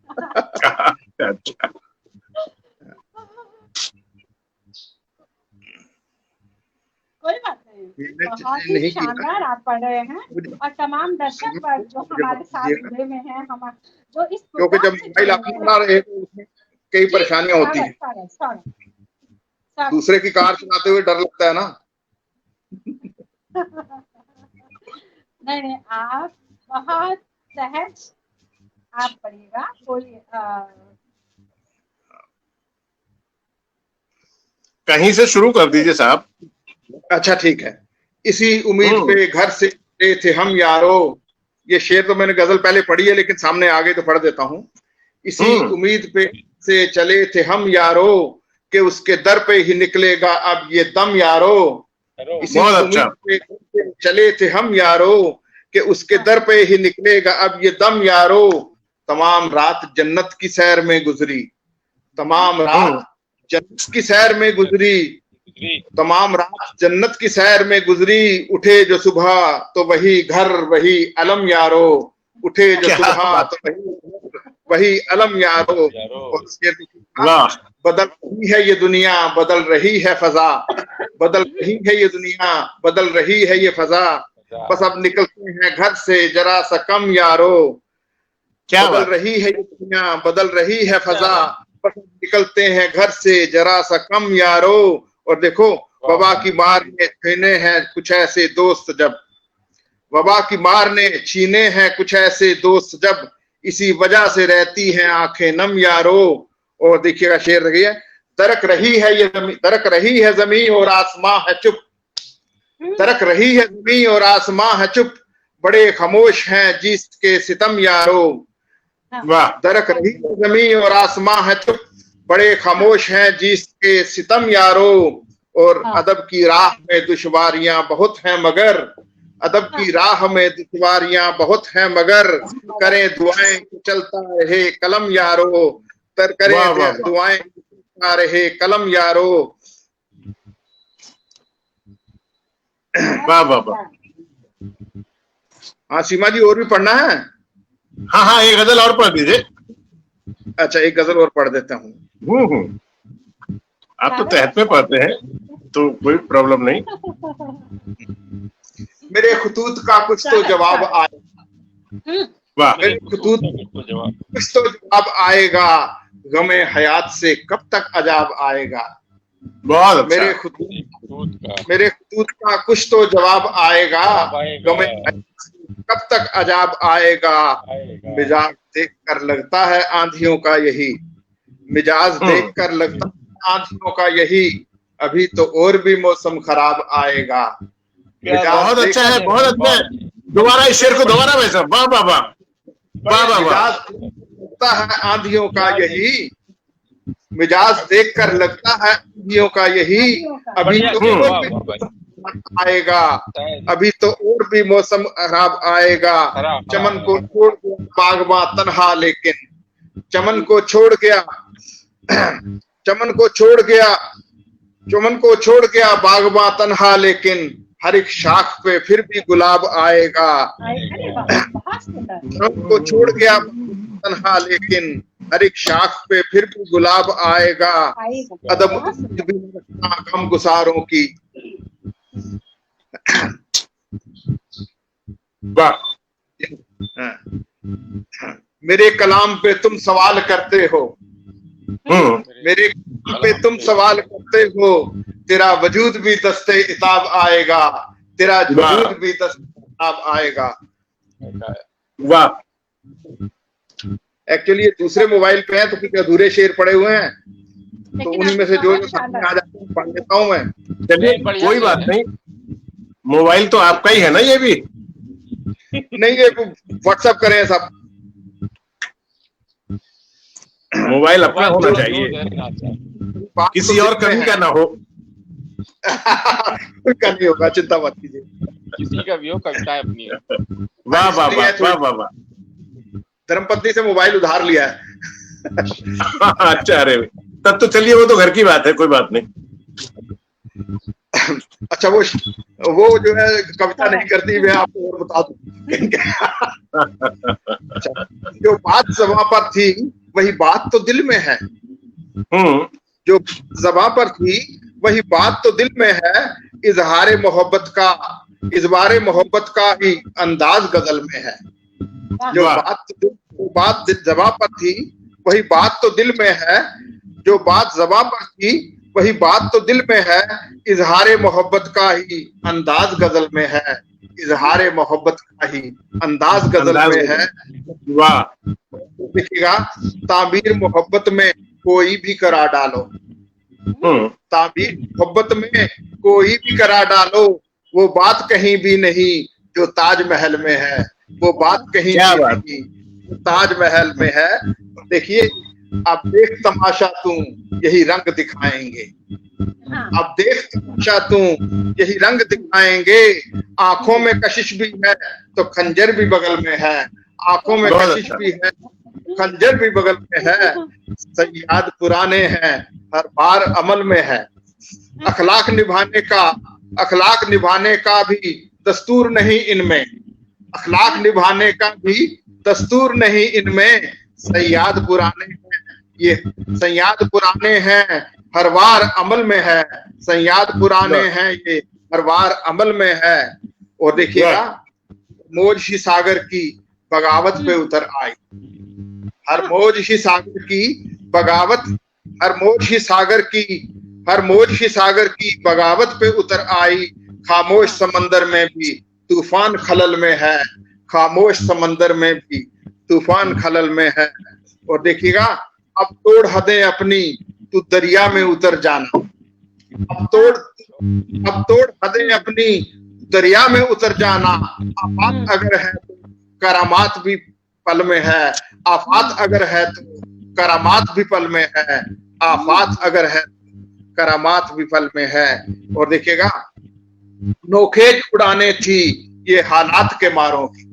अच्छा, कोई बात नहीं, बहुत ही शानदार आप पढ़ रहे हैं, और तमाम दर्शक पर जो हमारे साथ जुड़े हुए हैं, हम जो इस क्योंकि जब मोबाइल आप चला रहे तो उसमें कई परेशानियां होती हैं, दूसरे की कार चलाते हुए डर लगता है ना। नहीं, आप बहुत सहज आप पढ़िएगा, कोई कहीं से शुरू कर दीजिए साहब। अच्छा ठीक है। इसी उम्मीद पे घर से चले थे हम यारो, ये शेर तो मैंने गजल पहले पढ़ी है, लेकिन सामने आगे तो पढ़ देता हूँ। इसी उम्मीद पे से चले थे हम यारो, कि उसके दर पे ही निकलेगा अब ये दम यारो। इसी उम्मीद पे चले थे हम यारो, कि उसके दर पे ही निकलेगा अब ये दम यारो। तमाम रात जन्नत की सैर में गुजरी, तमाम रात जन्नत की सैर में गुजरी, तमाम रात जन्नत की सैर में गुजरी। उठे जो सुबह तो वही घर वही अलम यारो, उठे जो सुबह तो वही अलम यारो। बदल रही है ये दुनिया, बदल रही है फजा, बदल रही है ये दुनिया, बदल रही है ये फजा। बस अब निकलते हैं घर से जरा सा कम यारो, बदल रही है ये दुनिया, बदल रही है फजा। बस निकलते हैं घर से जरा सा कम यारो। और देखो, वबा की मार ने छीने हैं कुछ ऐसे दोस्त जब, वबा की मार ने छीने हैं कुछ ऐसे दोस्त जब, इसी वजह से रहती हैं आंखें नम यारो। और देखिएगा शेर रखिए, तरक रही है ये जमीन, तरक रही है जमीन और आसमां है चुप, तरक रही है जमीन और आसमां है चुप, बड़े खामोश हैं जिसके सितम यारो। तरक रही है जमीन और आसमां है चुप, बड़े खामोश हैं जिसके सितम यारो। और अदब की राह में दुश्वारियां बहुत हैं मगर, अदब की राह में दुश्वारियां बहुत हैं मगर, करें दुआएं चलता रहे कलम यारो, करें दुआएं चलता रहे कलम यारो। वाह वाह वाह। हाँ सीमा जी, और भी पढ़ना है? हाँ हाँ, एक गजल और पढ़ दीजिए। अच्छा, एक गजल और पढ़ देता हूँ। आप तो तहत में पढ़ते हैं तो कोई प्रॉब्लम नहीं। मेरे खुतूत का कुछ तो जवाब आएगा, वाह, मेरे खुतूत कुछ तो जवाब आएगा, गमे हयात से कब तक अजाब आएगा। बहुत अच्छा। मेरे खुतूत का कुछ तो जवाब आएगा, गमे कब तक अजाब आएगा। मिजाज देख कर लगता है आंधियों का यही, मिजाज देख कर लगता है आंधियों का यही, अभी तो और भी मौसम खराब आएगा। बहुत अच्छा है, बहुत अच्छा है। दोबारा इस शेर को दोबारा भाई साहब। वाह वाह वाह, वाह वाह वाह। लगता है आंधियों का यही, मिजाज देखकर लगता है आंधियों का यही, अभी तो और भी आएगा, अभी तो और भी मौसम खराब आएगा। चमन को छोड़ गया बागबां तन्हा लेकिन, चमन को छोड़ गया चमन को छोड़ गया बागबां तन्हा लेकिन, हर एक शाख पे फिर भी गुलाब आएगा। चमन को छोड़ गया तन्हा लेकिन, हर एक शाख पे फिर भी गुलाब आएगा। अदब गम गुसारों की। वाह। मेरे कलाम पे तुम सवाल करते हो, मेरे कलाम पे तुम सवाल करते हो, तेरा वजूद भी दस्ते इताब आएगा, तेरा वजूद भी दस्ते इताब आएगा। वाह। एक्चुअली ये दूसरे मोबाइल पे है तो कुछ अधूरे शेर पड़े हुए हैं, तो उन्हीं में से जो सामने आ जाते हैं पढ़ लेता हूँ मैं। चलिए कोई बात नहीं, मोबाइल तो आपका ही है ना ये भी? नहीं, ये व्हाट्सएप करें सब, मोबाइल अपना होना चाहिए, किसी और कभी का ना हो। का नहीं होगा, चिंता मत कीजिए, किसी का भी हो, कविताएं अपनी है। वाह वाह वाह वाह वाह। धर्मपत्नी से मोबाइल उधार लिया है। अच्छा, अरे तब तो चलिए वो तो घर की बात है, कोई बात नहीं। अच्छा, वो जो है कविता नहीं करती, मैं आपको और बता दूं। अच्छा, जो बात ज़बां पर थी वही बात तो दिल में है, जो ज़बां पर थी वही बात तो दिल में है, इजहारे मोहब्बत का ही अंदाज गजल में है। जो बात ज़बां पर थी वही बात तो दिल में है, जो बात ज़बां पर थी वही बात तो दिल में है, इजहारे मोहब्बत का ही अंदाज गजल में है, इजहारे मोहब्बत का ही अंदाज गजल में है। वाह। देखिएगा, ताबीर मोहब्बत में कोई भी करा डालो, ताबीर मोहब्बत में कोई भी करा डालो, वो बात कहीं भी नहीं जो ताजमहल में है, वो बात कहीं भी नहीं जो ताजमहल में है। देखिए, अब देख तमाशा तू यही रंग दिखाएंगे, अब देख तमाशा तू यही रंग दिखाएंगे, आंखों में कशिश भी है तो खंजर भी बगल में है, आंखों में कशिश भी है खंजर भी बगल में है, सयाद पुराने हैं हर बार अमल में है, अखलाक निभाने का भी दस्तूर नहीं इनमें, अखलाक निभाने का भी दस्तूर नहीं इनमें, सयाद पुराने हैं ये, सयाद पुराने हैं हर बार अमल में है, सयाद पुराने हैं ये हर बार अमल में है। और देखिएगा, मौज ही सागर की बगावत पे उतर आई, हर मौज ही सागर की बगावत, हर मौज ही सागर की बगावत पे उतर आई, खामोश समंदर में भी तूफान खलल में है, खामोश समंदर में भी तूफान खलल में है। और देखिएगा, अब तोड़ हदें अपनी तू दरिया में उतर जाना, अब तोड़ हदें अपनी दरिया में उतर जाना, आफात अगर है तो करामात भी पल में है, आफात अगर है तो करामात भी पल में है, आफात अगर है करामात भी पल में है। और देखिएगा, नोखेज उड़ाने थी ये हालात के मारों की,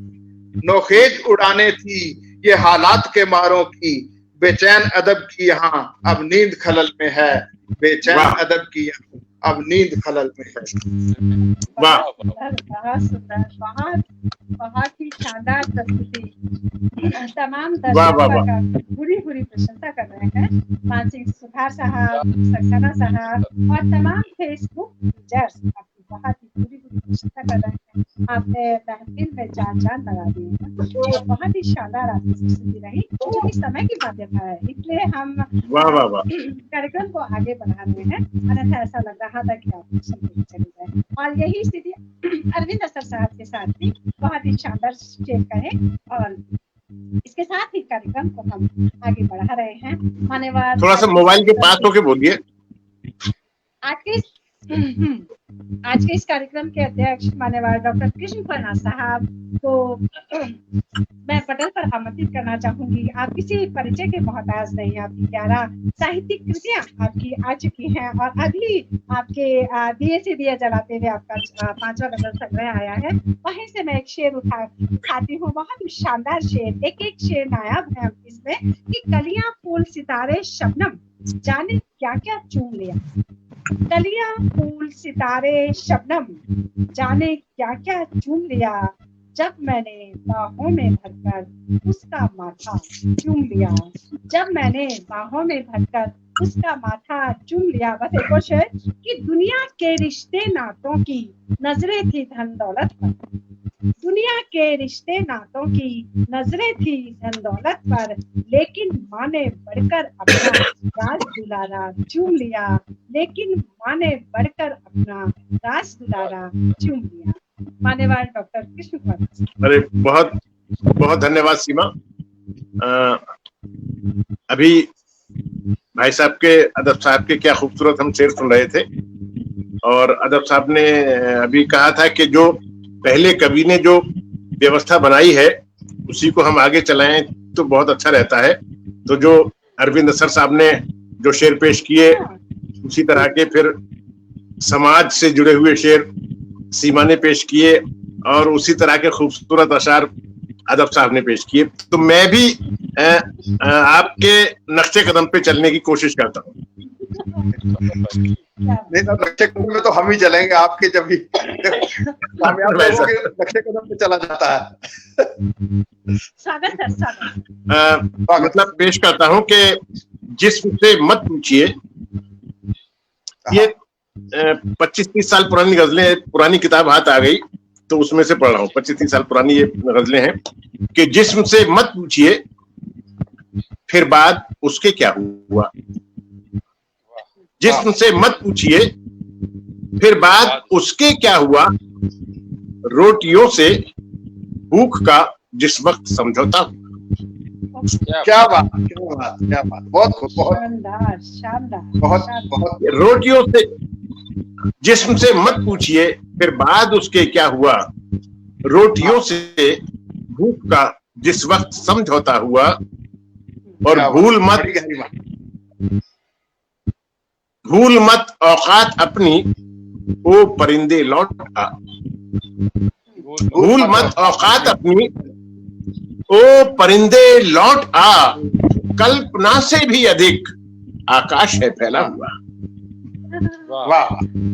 नोखेज उड़ाने थी ये हालात के मारों की, बेचैन अदब की यहाँ अब नींद खलल में है, बेचैन अदब की यहाँ अब नींद खलल में है। वाह, बहुत सुंदर, बहुत ही शानदार प्रस्तुति। तमाम दर्शकों का पूरी प्रशंसा कर रहे हैं, मानसिक सुधार साहब, सक्सेना साहब और तमाम फेसबुक यूजर्स आपकी बहुत ही पूरी प्रशंसा कर रहे हैं। आपने महफिल में जान लगा दी है, तो बहुत ही शानदार आपकी प्रस्तुति रही, जो इस समय की बाध्यता है, इसलिए हम कार्यक्रम को आगे बढ़ा रहे हैं, अन्यथा ऐसा लग रहा था कि आप चले जाए। और यही स्थिति अरविंद असर साहब के साथ भी बहुत ही शानदार शेयर करें, और इसके साथ ही कार्यक्रम को हम आगे बढ़ा रहे हैं। मान्यवर, थोड़ा सा मोबाइल के पास होके बोलिए। आज के आज के इस कार्यक्रम के अध्यक्ष मान्यवर डॉक्टर कृष्ण फना साहब को मैं पटल पर आमंत्रित करना चाहूंगी। आप किसी परिचय के मोहताज नहीं, आपकी 11 साहित्यिक कृतियां आपकी आ चुकी हैं और अभी आपके दिए से दिया जलाते हुए आपका 5वां गजल संग्रह आया है। वहीं से मैं एक शेर उठाती हूँ, बहुत ही शानदार शेर। एक एक शेर नायाब है इसमें कि कलियां फूल सितारे शबनम जाने क्या क्या चूम लिया। कलियां फूल सितारे शबनम जाने क्या क्या चूम लिया, जब मैंने बाहों में भरकर उसका माथा चूम लिया। जब मैंने बाहों में भरकर उसका माथा चूम लिया। बस एक और शेर कि दुनिया के रिश्ते नातों की नजरें थी धन दौलत पर। दुनिया के रिश्ते नातों की नजरें थी धन दौलत पर, लेकिन माँ ने बढ़कर अपना राज दुलारा चूम लिया। लेकिन माँ ने बढ़कर अपना राज दुलारा चूम लिया। मान्यवर डॉक्टर कृष्ण फना। अरे बहुत बहुत धन्यवाद सीमा। अभी भाई साहब के, अदब साहब के क्या खूबसूरत हम शेर सुन रहे थे और अदब साहब ने अभी कहा था कि जो पहले कवि ने जो व्यवस्था बनाई है उसी को हम आगे चलाएं तो बहुत अच्छा रहता है। तो जो अरविंद असर साहब ने जो शेर पेश किए उसी तरह के फिर समाज से जुड़े हुए शेर सीमा ने पेश किए और उसी तरह के खूबसूरत अशार अदब साहब ने पेश किए। तो मैं भी आपके नक्शे कदम पे चलने की कोशिश करता हूँ। नहीं तो नक्शे कदम में तो हम ही चलेंगे, आपके जब भी कामयाब लोगों के नक्शे कदम पे चला जाता है। स्वागत है, स्वागत। मतलब पेश करता हूँ कि जिस्म से मत पूछिए, ये 25-30 साल पुरानी गजलें, पुरानी किताब हाथ आ गई तो उसमें से पढ़ रहा हूँ। 25-30 साल पुरानी ये गजलें हैं कि जिस्म से मत पूछिए फिर बाद उसके क्या हुआ। जिस्म से मत पूछिए फिर बाद उसके क्या हुआ, रोटियों से भूख का जिस वक्त समझौता हुआ। क्या बात, क्या बात, क्या बात, बहुत बहुत शानदार, शानदार, बहुत बहुत। रोटियों से, जिस्म से मत पूछिए फिर बाद उसके क्या हुआ, रोटियों से भूख का जिस वक्त समझौता हुआ। और भूल मत औकात अपनी, ओ परिंदे लौट आ। भूल मत औकात अपनी, ओ परिंदे लौट आ, कल्पना से भी अधिक आकाश है फैला हुआ। वाह।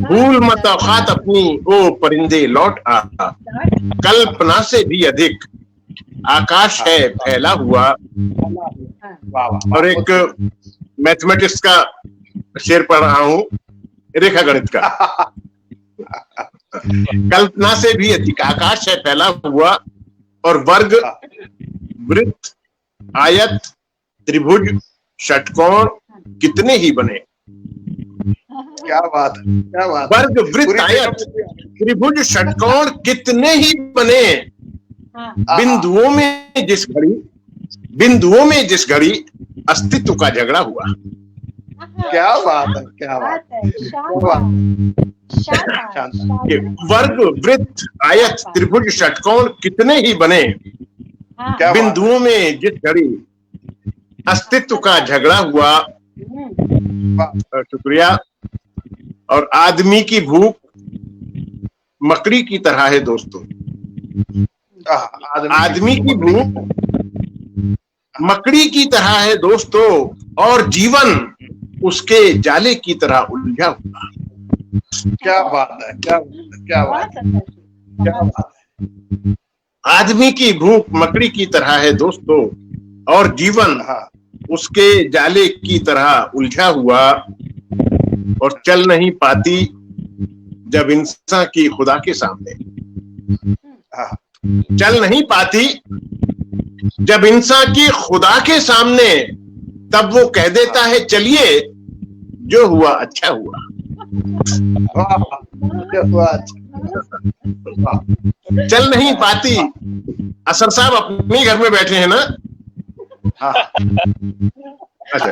भूल मत औकात अपनी, ओ परिंदे लौट आ, कल्पना से भी अधिक आकाश है फैला हुआ। और एक मैथमेटिक्स का शेर पढ़ रहा हूं, रेखा गणित का। कल्पना से भी अधिक आकाश है फैला हुआ, और वर्ग, वृत्त, आयत, त्रिभुज, षटकोण कितने ही बने। क्या बात है, क्या बात। वर्ग, वृत्त, आयत, त्रिभुज, षटकोण कितने ही बने, बिंदुओं में जिस घड़ी अस्तित्व का झगड़ा हुआ। क्या बात है, क्या बात है, वर्ग, वृत्त, आयत, त्रिभुज, षटकोण कितने ही बने, बिंदुओं में जिस घड़ी अस्तित्व का झगड़ा हुआ। शुक्रिया। और आदमी की भूख मकड़ी की तरह है दोस्तों। आदमी की भूख मकड़ी की तरह है दोस्तों, और जीवन उसके जाले की तरह उलझा हुआ। क्या बात है, क्या बात है, क्या बात है, क्या बात है। आदमी की भूख मकड़ी की तरह है दोस्तों, और जीवन उसके जाले की तरह उलझा हुआ। और चल नहीं पाती जब इंसान की खुदा के सामने, चल नहीं पाती जब इंसान की खुदा के सामने, तब वो कह देता है चलिए जो हुआ अच्छा हुआ। चल नहीं पाती। असर साहब अपने घर में बैठे हैं ना? अच्छा,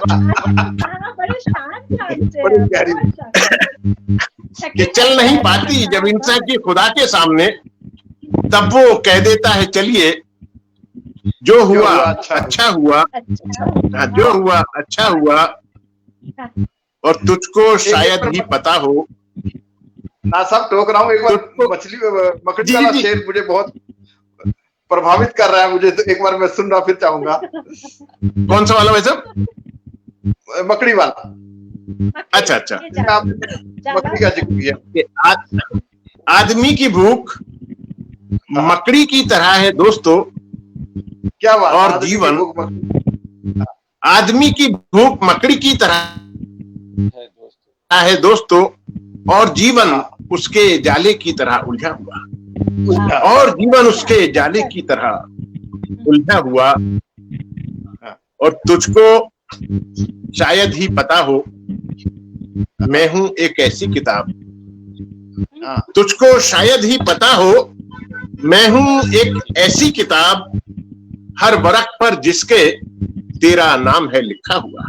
कि चल नहीं पाती जब इंसान की खुदा के सामने, तब वो कह देता है चलिए जो हुआ अच्छा हुआ, जो हुआ अच्छा हुआ, और तुझको शायद ही पता हो। ना सब टोक रहा हूँ, एक बार मछली मकड़ी वाला शेर मुझे बहुत प्रभावित कर रहा है, मुझे तो एक बार मैं सुनना फिर चाहूंगा। कौन सा वाला वैसे? मकड़ी वाला। अच्छा अच्छा, मकड़ी का जिक्र किया। आदमी की भूख मकड़ी की तरह है दोस्तों, क्या बात। और जीवन, आदमी की भूख मकड़ी की तरह है दोस्तों, और जीवन उसके जाले की तरह उलझा हुआ, और जीवन उसके जाले की तरह उलझा हुआ। और तुझको शायद ही पता हो, मैं हूं एक ऐसी किताब। तुझको शायद ही पता हो, मैं हूं एक ऐसी किताब, हर वरक पर जिसके तेरा नाम है लिखा हुआ।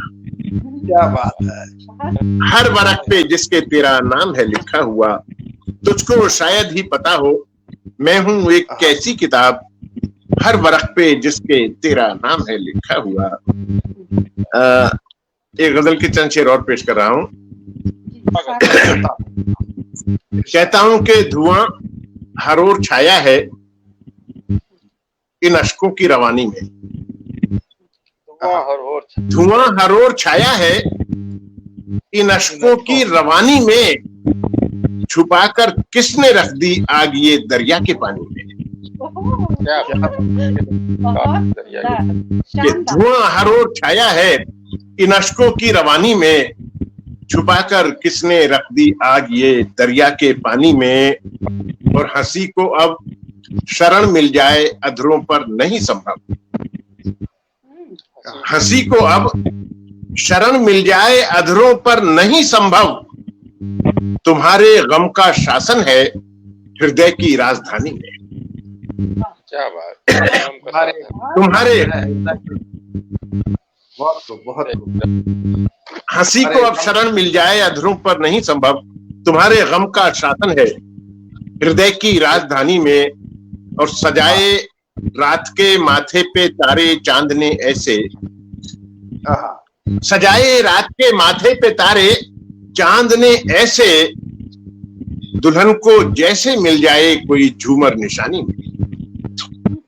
क्या बात है। हर वरक पे जिसके तेरा नाम है लिखा हुआ। तुझको शायद ही पता हो, मैं हूं एक ऐसी किताब, हर वरक पे जिसके तेरा नाम है लिखा हुआ। एक गजल के चंद शेर और पेश कर रहा हूं। कहता हूं कि धुआं हर ओर छाया है इन अश्कों की रवानी में। धुआं हर ओर छाया है इन अश्कों की रवानी में, छुपाकर किसने रख दी आग ये दरिया के पानी में। ये धुआं हर ओर छाया है इन अश्कों की रवानी में, छुपाकर किसने रख दी आग ये दरिया के पानी में। और हंसी को अब शरण मिल जाए अधरों पर नहीं संभव। हंसी को अब शरण मिल जाए अधरों पर नहीं संभव। तुम्हारे गम का शासन है हृदय की राजधानी में। क्या बात। तुम्हारे बहुत हंसी को अब शरण मिल जाए अधरों पर नहीं संभव। तुम्हारे गम का शासन है हृदय की राजधानी में। और सजाए रात के माथे पे तारे चांद ने ऐसे, सजाए रात के माथे पे तारे चांद ने ऐसे, दुल्हन को जैसे मिल जाए कोई झूमर निशानी में।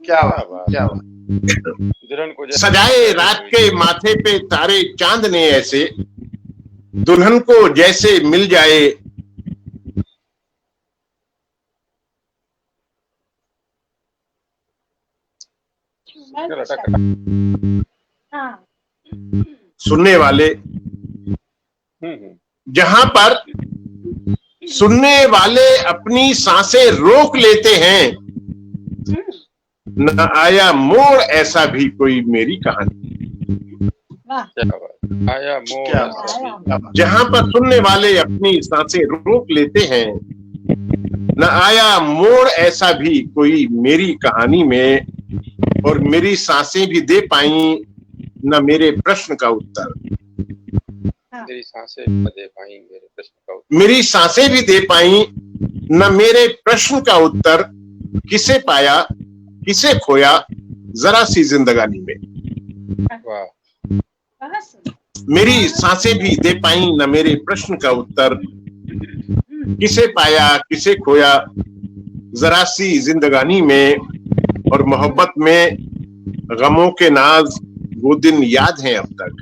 क्या बात, क्या बात। सजाए रात के माथे पे तारे चांद ने ऐसे, दुल्हन को जैसे मिल जाए सुनने वाले, जहां पर सुनने वाले अपनी सांसें रोक लेते हैं, न आया मोड़ ऐसा भी कोई मेरी कहानी। आया मोड़, जहां पर सुनने वाले अपनी सांसें रोक लेते हैं, न आया मोड़ ऐसा भी कोई मेरी कहानी में। और मेरी सांसें भी दे पाई न मेरे प्रश्न का उत्तर। मेरी सांसें दे पाई मेरे प्रश्न का उत्तर। मेरी सांसें भी दे पाई न मेरे प्रश्न का उत्तर। किसे पाया किसे खोया जरा सी जिंदगानी में। मेरी सांसें भी दे पाई न मेरे प्रश्न का उत्तर। किसे पाया किसे खोया जरा सी जिंदगानी में। और मोहब्बत में गमों के नाज वो दिन याद हैं अब तक।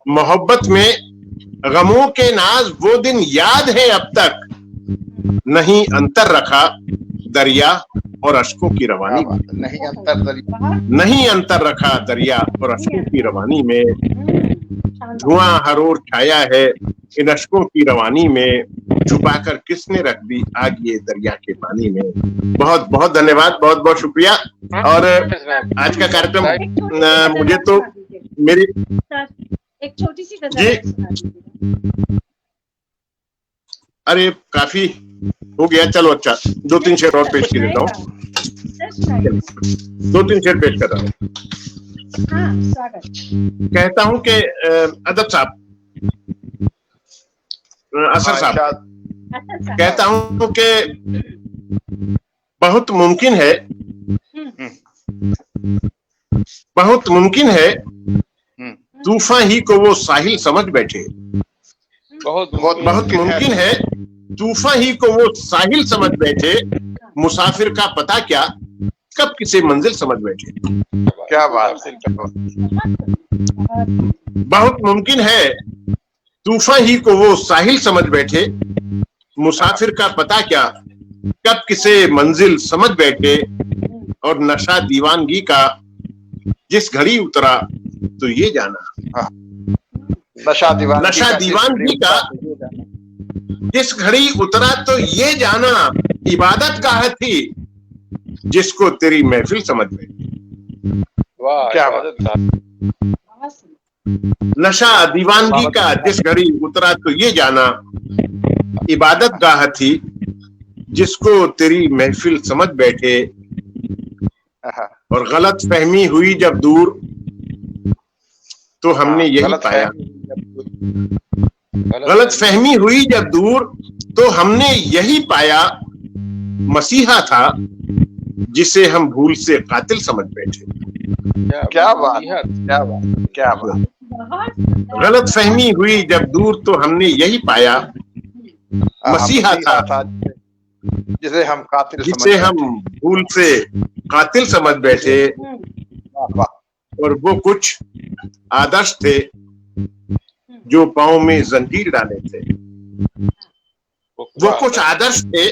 मोहब्बत में गमों के नाज वो दिन याद है अब तक। नहीं अंतर रखा दरिया और अश्कों की रवानी में। नहीं अंतर रखा दरिया और अश्कों की रवानी में। धुआं हर ओर छाया है इन अश्कों की रवानी में। छुपाकर किसने रख दी आग ये दरिया के पानी में। बहुत बहुत धन्यवाद, बहुत बहुत शुक्रिया। और आज का कार्यक्रम मुझे तो मेरी एक छोटी सी गजल। अरे काफी हो गया, चलो अच्छा 2-3 शेर और पेश कर देता हूँ। 2-3 शेर पेश कर रहा हूँ। कहता हूँ कि अदब साहब, असर साहब, अच्छा साहब। कहता हूं कि बहुत मुमकिन है, बहुत मुमकिन है तूफान ही को वो साहिल समझ बैठे। बहुत मुमकिन है तूफान ही को वो साहिल समझ बैठे, मुसाफिर का पता क्या कब किसे मंजिल समझ बैठे। क्या बात है। बहुत मुमकिन है तूफान ही को वो साहिल समझ बैठे, मुसाफिर का पता क्या कब किसे मंजिल समझ बैठे। और नशा दीवानगी का जिस घड़ी उतरा तो ये जाना, नशा दीवानगी का जिस घड़ी उतरा तो ये जाना, इबादत गाह थी जिसको तेरी महफिल समझ बैठी। वाह, क्या नशा दीवानगी का जिस घड़ी उतरा तो ये जाना, इबादत गाह थी जिसको तेरी महफिल समझ बैठे। और गलत फहमी हुई जब दूर तो हमने यही पाया, गलत फहमी हुई जब दूर तो हमने यही पाया, मसीहा था जिसे हम भूल से कातिल समझ बैठे। क्या बात, क्या बात, क्या बात। गलत फहमी हुई जब दूर तो हमने यही पाया, मसीहा था जिसे हम भूल से कातिल समझ बैठे। और वो कुछ आदर्श थे जो पांव में जंजीर डाले थे, वो कुछ आदर्श थे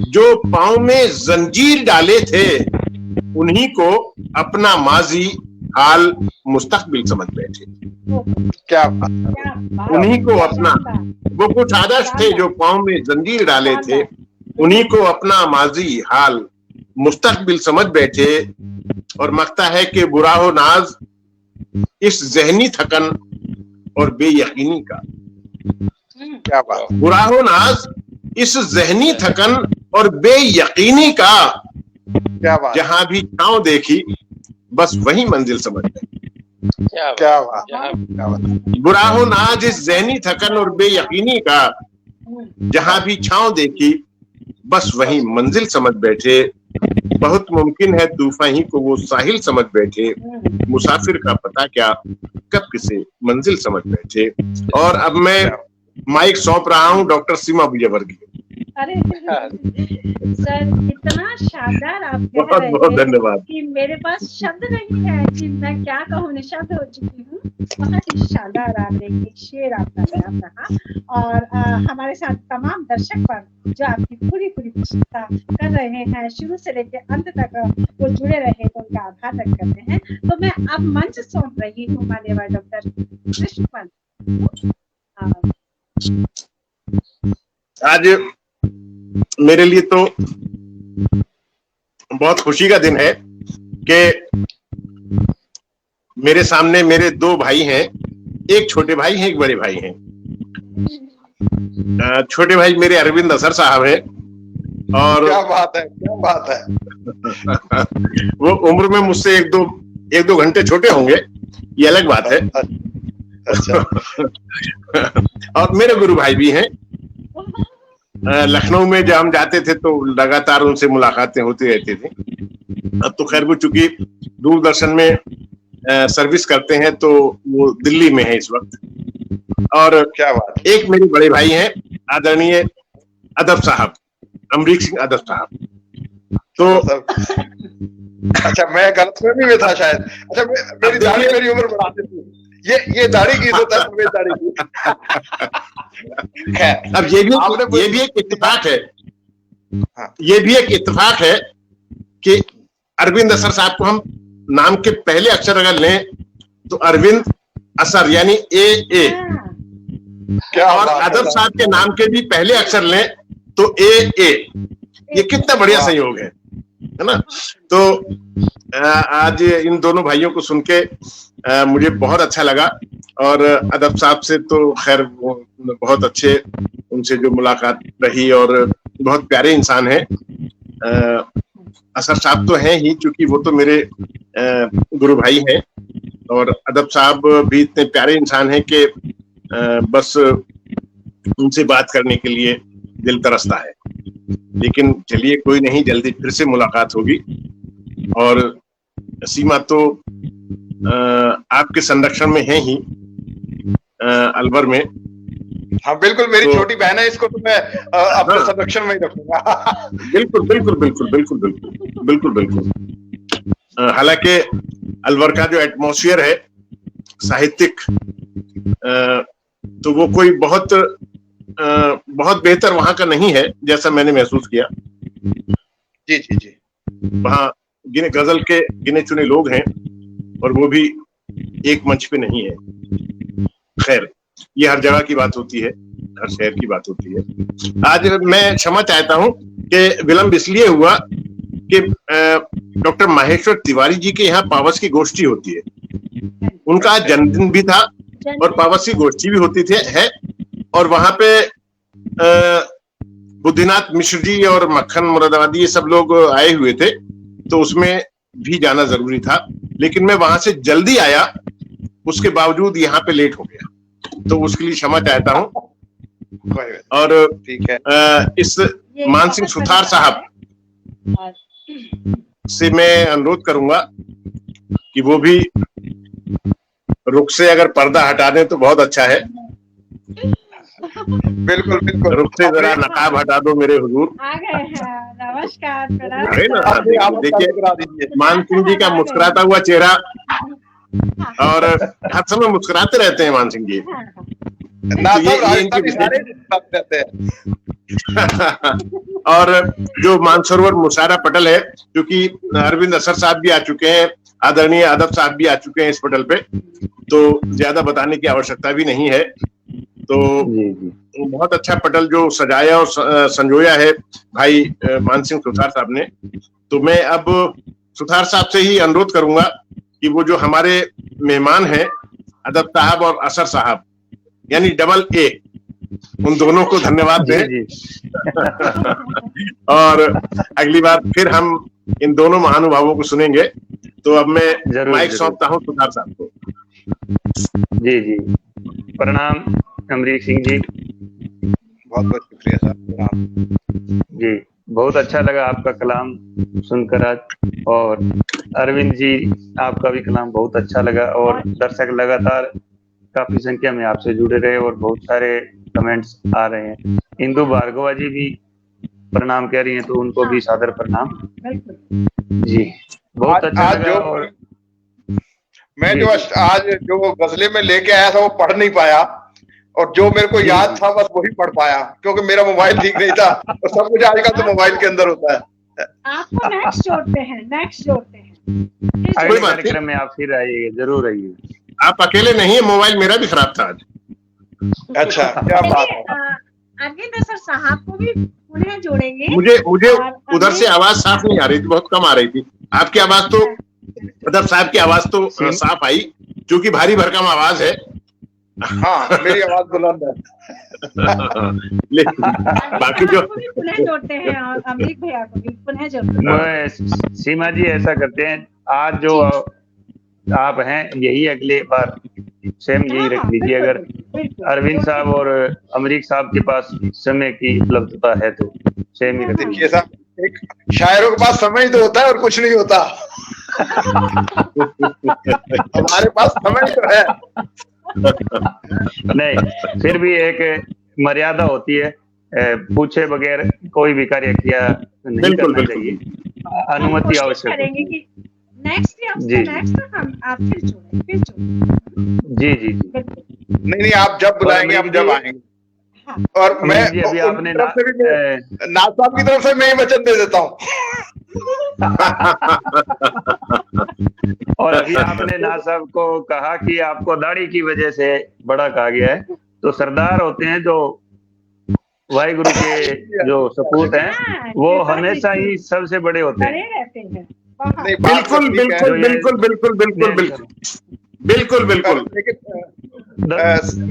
जो पांव में जंजीर डाले थे, उन्हीं को अपना माजी हाल मुस्तकबिल समझ बैठे। क्या उन्हीं को अपना, वो कुछ आदर्श थे जो पांव में जंजीर डाले थे, उन्हीं को अपना माजी हाल मुस्तकबिल समझ बैठे। और मकता है कि बुरा हो नाज इस जहनी थकन और बेयकीनी का। क्या बात। बुरा हो नाज इस जहनी थकन और बेयकीनी का, क्या बात। जहां भी छांव देखी बस वही मंजिल समझ गई। क्या बात, क्या बात। बुरा हो नाज इस जहनी थकन और बेयकीनी का, जहां भी छांव देखी बस वही मंजिल समझ बैठे। बहुत मुमकिन है तूफान ही को वो साहिल समझ बैठे, मुसाफिर का पता क्या कब किसे मंजिल समझ बैठे। और अब मैं माइक सौंप रहा हूँ डॉक्टर सीमा विजयवर्गीय। अरे सर, इतना शानदार आप कह बहुत रहे बहुत हैं धन्यवाद कि मेरे पास शब्द नहीं है कि मैं क्या कहूँ, निशब्द हो चुकी हूँ। बहुत ही शानदार आपने एक शेर आपका बयान रहा। और हमारे साथ तमाम दर्शक पर जो आपकी पूरी प्रशंसा कर रहे हैं, शुरू से लेकर अंत तक वो जुड़े रहे, तो उनका आभार व्यक्त करते हैं। तो मैं अब मंच सौंप रही हूँ मान्यवर डॉक्टर कृष्ण। आज मेरे लिए तो बहुत खुशी का दिन है कि मेरे सामने मेरे दो भाई हैं, एक छोटे भाई हैं, एक बड़े भाई हैं। छोटे भाई मेरे अरविंद असर साहब हैं और क्या बात है, क्या बात है। वो उम्र में मुझसे एक दो घंटे छोटे होंगे, ये अलग बात है। अच्छा। और मेरे गुरु भाई भी हैं। लखनऊ में जब हम जाते थे तो लगातार उनसे मुलाकातें होती रहती थी। अब तो खैर वो चूंकि दूरदर्शन में सर्विस करते हैं तो वो दिल्ली में है इस वक्त। और क्या बात। एक मेरे बड़े भाई हैं आदरणीय अदब साहब, अमरीक सिंह अदब साहब। तो अच्छा, मैं गलतफहमी में था शायद। अच्छा, मेरी दाढ़ी मेरी उम्र बढ़ा देती है। ये दाढ़ी की इज्जत है, मेरी दाढ़ी की। अब ये भी एक इत्तेफाक है। हाँ। ये भी एक इत्तेफाक है कि अरविंद असर साहब को हम नाम के पहले अक्षर अगर लें तो अरविंद असर यानी ए। क्या और अदब साहब के नाम के भी पहले अक्षर लें तो ए। ये कितना बढ़िया संयोग है ना। तो आज इन दोनों भाइयों को सुन के मुझे बहुत अच्छा लगा। और अदब साहब से तो खैर बहुत अच्छे उनसे जो मुलाकात रही और बहुत प्यारे इंसान हैं। असर साहब तो हैं ही, क्योंकि वो तो मेरे गुरु भाई हैं। और अदब साहब भी इतने प्यारे इंसान हैं कि बस उनसे बात करने के लिए दिल तरसता है। लेकिन चलिए कोई नहीं, जल्दी फिर से मुलाकात होगी। और सीमा तो आपके संरक्षण में है ही अलवर में। हाँ बिल्कुल, मेरी तो, छोटी बहन है, इसको तो मैं अपने संरक्षण में ही रखूंगा। बिल्कुल बिल्कुल बिल्कुल बिल्कुल बिल्कुल बिल्कुल बिल्कुल। हालांकि अलवर का जो एटमॉस्फेयर है साहित्यिक, तो वो कोई बहुत बेहतर वहां का नहीं है जैसा मैंने महसूस किया। जी जी जी। वहाँ गजल के गिने चुने लोग हैं और वो भी एक मंच पे नहीं है। खैर, ये हर जगह की बात होती है, हर शहर की बात होती है। आज मैं क्षमा चाहता हूँ कि विलंब इसलिए हुआ कि डॉक्टर माहेश्वर तिवारी जी के यहाँ पावस की गोष्ठी होती है। उनका आज जन्मदिन भी था और पावस की गोष्ठी भी होती है। और वहां पे बुद्धिनाथ मिश्र जी और मक्खन मुरादाबादी ये सब लोग आए हुए थे, तो उसमें भी जाना जरूरी था। लेकिन मैं वहां से जल्दी आया, उसके बावजूद यहाँ पे लेट हो गया, तो उसके लिए क्षमा चाहता हूँ। और ठीक है, इस मान सिंह सुथार साहब से मैं अनुरोध करूंगा कि वो भी रुख से अगर पर्दा हटा दें तो बहुत अच्छा है। बिल्कुल बिल्कुल, रुख से जरा नकाब हटा दो मेरे हुजूर। आ गए हैं, नमस्कार। देखिए मान सिंह जी का मुस्कुराता हुआ चेहरा, और हर समय मुस्कुराते रहते हैं मान सिंह जी। तो ये इनकी रहते हैं। और जो मानसरोवर मुशायरा पटल है, क्योंकि अरविंद असर साहब भी आ चुके हैं, आदरणीय अदब साहब भी आ चुके हैं इस पटल पे, तो ज्यादा बताने की आवश्यकता भी नहीं है। तो बहुत अच्छा पटल जो सजाया और संजोया है भाई मान सिंह सुथार साहब ने। तो मैं अब सुथार साहब से ही अनुरोध करूंगा कि वो जो हमारे मेहमान हैं अदब साहब और असर साहब, यानी डबल ए, उन दोनों को धन्यवाद दें। और अगली बार फिर हम इन दोनों महानुभावों को सुनेंगे। तो अब मैं माइक सौंपता हूँ सुथार साहब को। जी जी, प्रणाम अमरीक सिंह जी। बहुत बहुत शुक्रिया साहब जी, बहुत अच्छा लगा आपका कलाम सुनकर आज। और अरविंद जी, आपका भी कलाम बहुत अच्छा लगा। और दर्शक लगातार काफी संख्या में आपसे जुड़े रहे और बहुत सारे कमेंट्स आ रहे हैं। इंदु भार्गवा जी भी प्रणाम कह रही हैं, तो उनको भी सादर प्रणाम। जी, बहुत अच्छा लगा। और मैं जो आज जो गजलें में लेके आया था वो पढ़ नहीं पाया, और जो मेरे को याद था बस वही पढ़ पाया, क्योंकि मेरा मोबाइल ठीक नहीं था। और सब कुछ आजकल तो मोबाइल के अंदर होता है। आपको नेक्स्ट जोड़ते हैं। अगले कार्यक्रम में आप फिर आइएगा, जरूर आइएगा। आप अकेले नहीं है, मोबाइल मेरा भी खराब था आज। अच्छा, क्या बात है। अरविंद असर साहब को भी पुनः जोड़ेंगे। मुझे उधर से आवाज साफ नहीं आ रही थी, बहुत कम आ रही थी। आपकी आवाज तो अदब साहब की आवाज तो साफ आई, क्योंकि भारी भरकम आवाज है। हाँ, मेरी आवाज बुलंद है। लेकिन बाकी जो पुनः जोड़ते हैं, और अमरीक भैया को भी पुनः जोड़ते हैं। सीमा जी, ऐसा करते हैं, आज जो आप हैं यही अगले बार सेम यही रख लीजिए। अगर अरविंद साहब और अमरीक साहब के पास समय की उपलब्धता है तो सेम ही रख लीजिए। देखिए साहब, एक शायरों के पास समय ही तो होता है और कुछ नहीं होता। हमारे पास समय तो है। नहीं, फिर भी एक मर्यादा होती है, पूछे बगैर कोई भी कार्य किया नहीं करना चाहिए, अनुमति आवश्यक है। नेक्स्ट हम आप फिर जोड़ें। जी। नहीं, आप जब बुलाएंगे हम जब आएंगे। और मैं अभी आपने नाथ साहब की तरफ से मैं ही वचन दे देता हूँ। और अभी आपने नाथ साहब को कहा कि आपको दाढ़ी की वजह से बड़ा कहा गया है, तो सरदार होते हैं जो वाहिगुरु के जो सपूत हैं, वो हमेशा ही सबसे बड़े होते हैं। बिल्कुल बिल्कुल बिल्कुल बिल्कुल बिल्कुल बिल्कुल बिल्कुल बिल्कुल।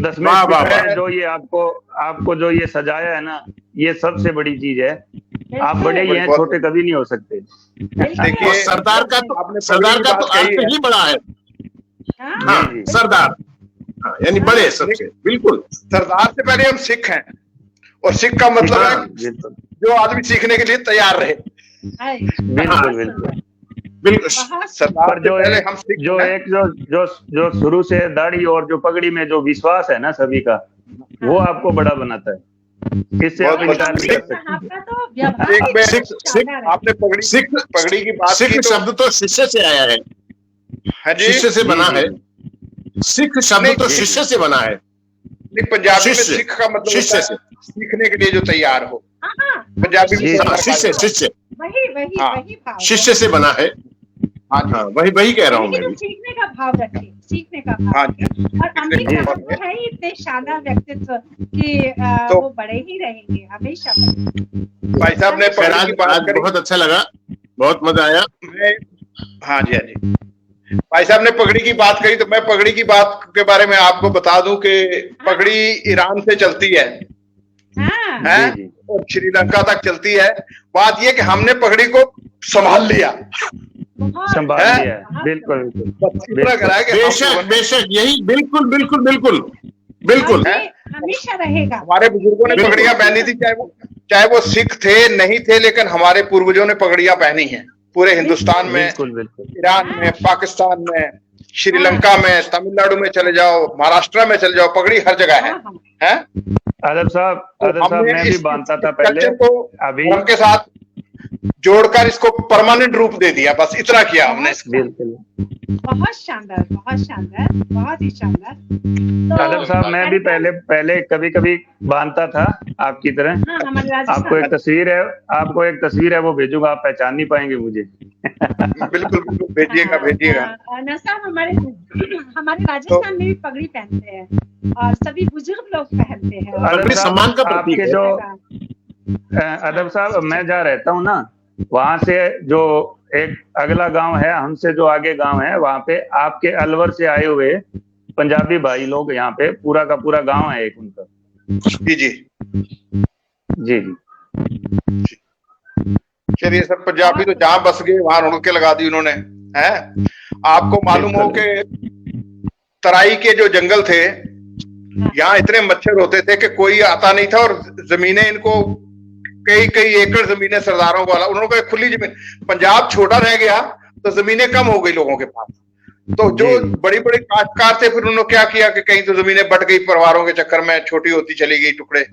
दसवें जो ये आपको जो ये सजाया है ना, ये सबसे बड़ी चीज है। आप बड़े ही हैं, छोटे कभी नहीं हो सकते। देखिए, सरदार का तो अर्थ ही बड़ा है। हाँ, सरदार। हाँ, यानी बड़े सबसे, बिल्कुल। सरदार से पहले हम सिख हैं, और सिख का मतलब हाँ, है बिल्कुल जो आदमी सीखने के लिए तैयार रहे। बिल्कुल बिल्कुल। बिल्कुल सरदार पर से जो पहले एक हम सिख जो हैं। एक जो जो जो शुरू से दाढ़ी और जो पगड़ी में जो विश्वास है ना सभी का, वो आपको बड़ा बनाता है। इससे आप बहुत इनकार नहीं कर सकते। आपका तो व्यवहार एक ही में बहुत शानदार है। आपने पगड़ी की बात सिख की तो शब्द तो शिष्य से आया है, है जी। शिष्य से बना जी, है। सिख शब्द नहीं, तो जी, शिष्य से बना है। नहीं, पंजाबी में शिष्य, सिख का मतलब शिष्य होता है सीखने के लिए जो तैयार हो। हाँ, पंजाबी में जी, सरदार का शिष्य, जो- शिष्य, वही वही हाँ, वही भाव शिष्य से बना है। हाँ जी, हाँ, वही कह रहा हूँ यानी कि मैं जो भी। सीखने का भाव रखे, सीखने का भाव हाँ रखे। जी। और अमित सीखने का शाह भाव तो है ही इतने शानदार व्यक्तित्व कि तो- वो बड़े ही रहेंगे हमेशा। भाई साहब ने खैर पगड़ी आज की बात आज करी। बहुत अच्छा लगा, बहुत मजा आया। हाँ जी, हाँ जी। भाई साहब ने पगड़ी की बात करी तो मैं पगड़ी की बात के बारे में आपको बता दूं कि पगड़ी ईरान से चलती है, हाँ, हैं? जी, जी। और श्रीलंका तक चलती है। बात यह कि हमने पगड़ी को संभाल लिया, बहुत संभाल है? लिया है। बिल्कुल बिल्कुल बस इतना करा है कि हम बेशक लोगों ने- बेशक, यही बिल्कुल बिल्कुल बिल्कुल बिल्कुल। और ये हमेशा रहेगा। हमारे बुजुर्गों ने बिल्कुल। पगड़ियां पहनी थी, चाहे वो सिख थे नहीं थे, लेकिन हमारे पूर्वजों ने पगड़ियां पहनी हैं पूरे हिंदुस्तान में, बिल्कुल बिल्कुल। ईरान में, पाकिस्तान में, श्रीलंका में, तमिलनाडु में चले जाओ, महाराष्ट्र में चले जाओ, पगड़ी हर जगह है, हाँ, हैं? आदम साहब तो हमने मैं भी इस बांधता था पहले, कल्चर को अभी धर्म के साथ जोड़कर इसको परमानेंट रूप दे दिया, बस इतना किया हमने। बिल्कुल। बहुत शानदार, बहुत शानदार, बहुत ही शानदार। तो आदम साहब मैं भी पहले कभी कभी बांधता था आपकी तरह। हाँ, हमारे आपको एक तस्वीर है वो भेजूंगा, आप पहचान नहीं पाएंगे मुझे। बिल्कुल बिल्कुल, भेजिएगा भेजिएगा। नसा हमारे राजस्थान में भी पगड़ी पहनते हैं और सभी बुजुर्ग लोग पहनते हैं। पगड़ी सम्मान का प्रतीक आपके है। जो अदब साहब मैं जहाँ रहता हूँ ना, वहां से जो एक अगला गांव है, हमसे जो आगे गांव है, वहां पे आपके अलवर से आए हुए पंजाबी भाई लोग, यहाँ पे पूरा का पूरा गांव है एक उनका। जी जी जी जी। चलिए सर, पंजाबी तो जहां बस गए वहां रौनकें लगा दी उन्होंने, हैं? आपको मालूम हो कि तराई के जो जंगल थे, यहाँ इतने मच्छर होते थे कि कोई आता नहीं था, और जमीनें इनको कई कई एकड़ जमीनें सरदारों वाला, उन्होंने कहा खुली जमीन। पंजाब छोटा रह गया तो जमीनें कम हो गई लोगों के पास, तो जो बड़ी बड़ी काश्तकार थे फिर उन्होंने क्या किया कि कहीं तो जमीनें बट गई परिवारों के चक्कर में, छोटी होती चली गई टुकड़े,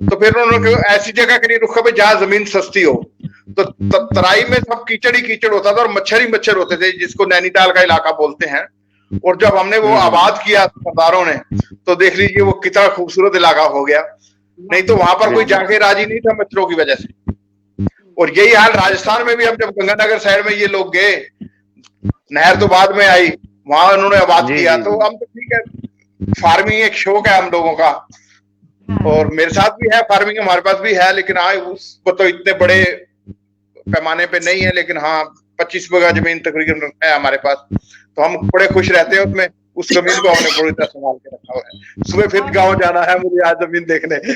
तो फिर उन्होंने ऐसी जगह के लिए रुखा जहां जमीन सस्ती हो। तो तराई में सब कीचड़ ही कीचड़ होता था और मच्छर ही मच्छर होते थे, जिसको नैनीताल का इलाका बोलते हैं। और जब हमने वो आबाद किया सरदारों ने, तो देख लीजिए वो कितना खूबसूरत इलाका हो गया। नहीं तो वहां पर कोई जाके राजी नहीं था मच्छरों की वजह से। और यही हाल राजस्थान में भी, हम जब गंगानगर साइड में ये लोग गए, नहर तो बाद में आई, वहां उन्होंने आबाद किया। तो हम तो ठीक है, फार्मिंग एक शौक है हम लोगों का, और मेरे साथ भी है फार्मिंग, हमारे पास भी है, लेकिन हाँ उसको तो इतने बड़े पैमाने पे नहीं है, लेकिन हाँ 25 बीघा जमीन तकरीबन है हमारे पास, तो हम बड़े खुश रहते हैं उसमें। उस जमीन को हमने पूरी तरह संभाल के रखा हुआ है। सुबह फिर गांव जाना है मुझे आज जमीन देखने,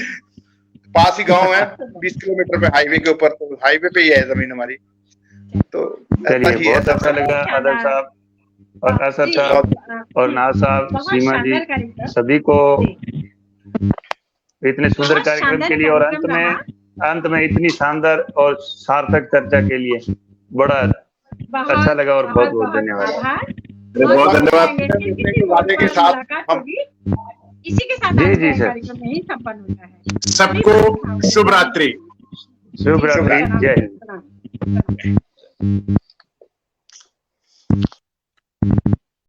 पास ही गांव है, 20 किलोमीटर पे हाईवे के ऊपर, तो हाईवे पे ही है जमीन हमारी। तो चलिए बहुत अच्छा लगा आदम साहब और असद साहब और नाज साहब, सीमा जी, सभी को इतने सुंदर कार्यक्रम के लिए, और अंत में इतनी शानदार और सार्थक चर्चा के लिए बड़ा अच्छा लगा, और बहुत बहुत धन्यवाद। बहुत धन्यवाद। वादे के साथ हम इसी के साथ जी जी सर, कार्यक्रम यही संपन्न होता है। सबको शुभ रात्रि। शुभ रात्रि, जय हिंद।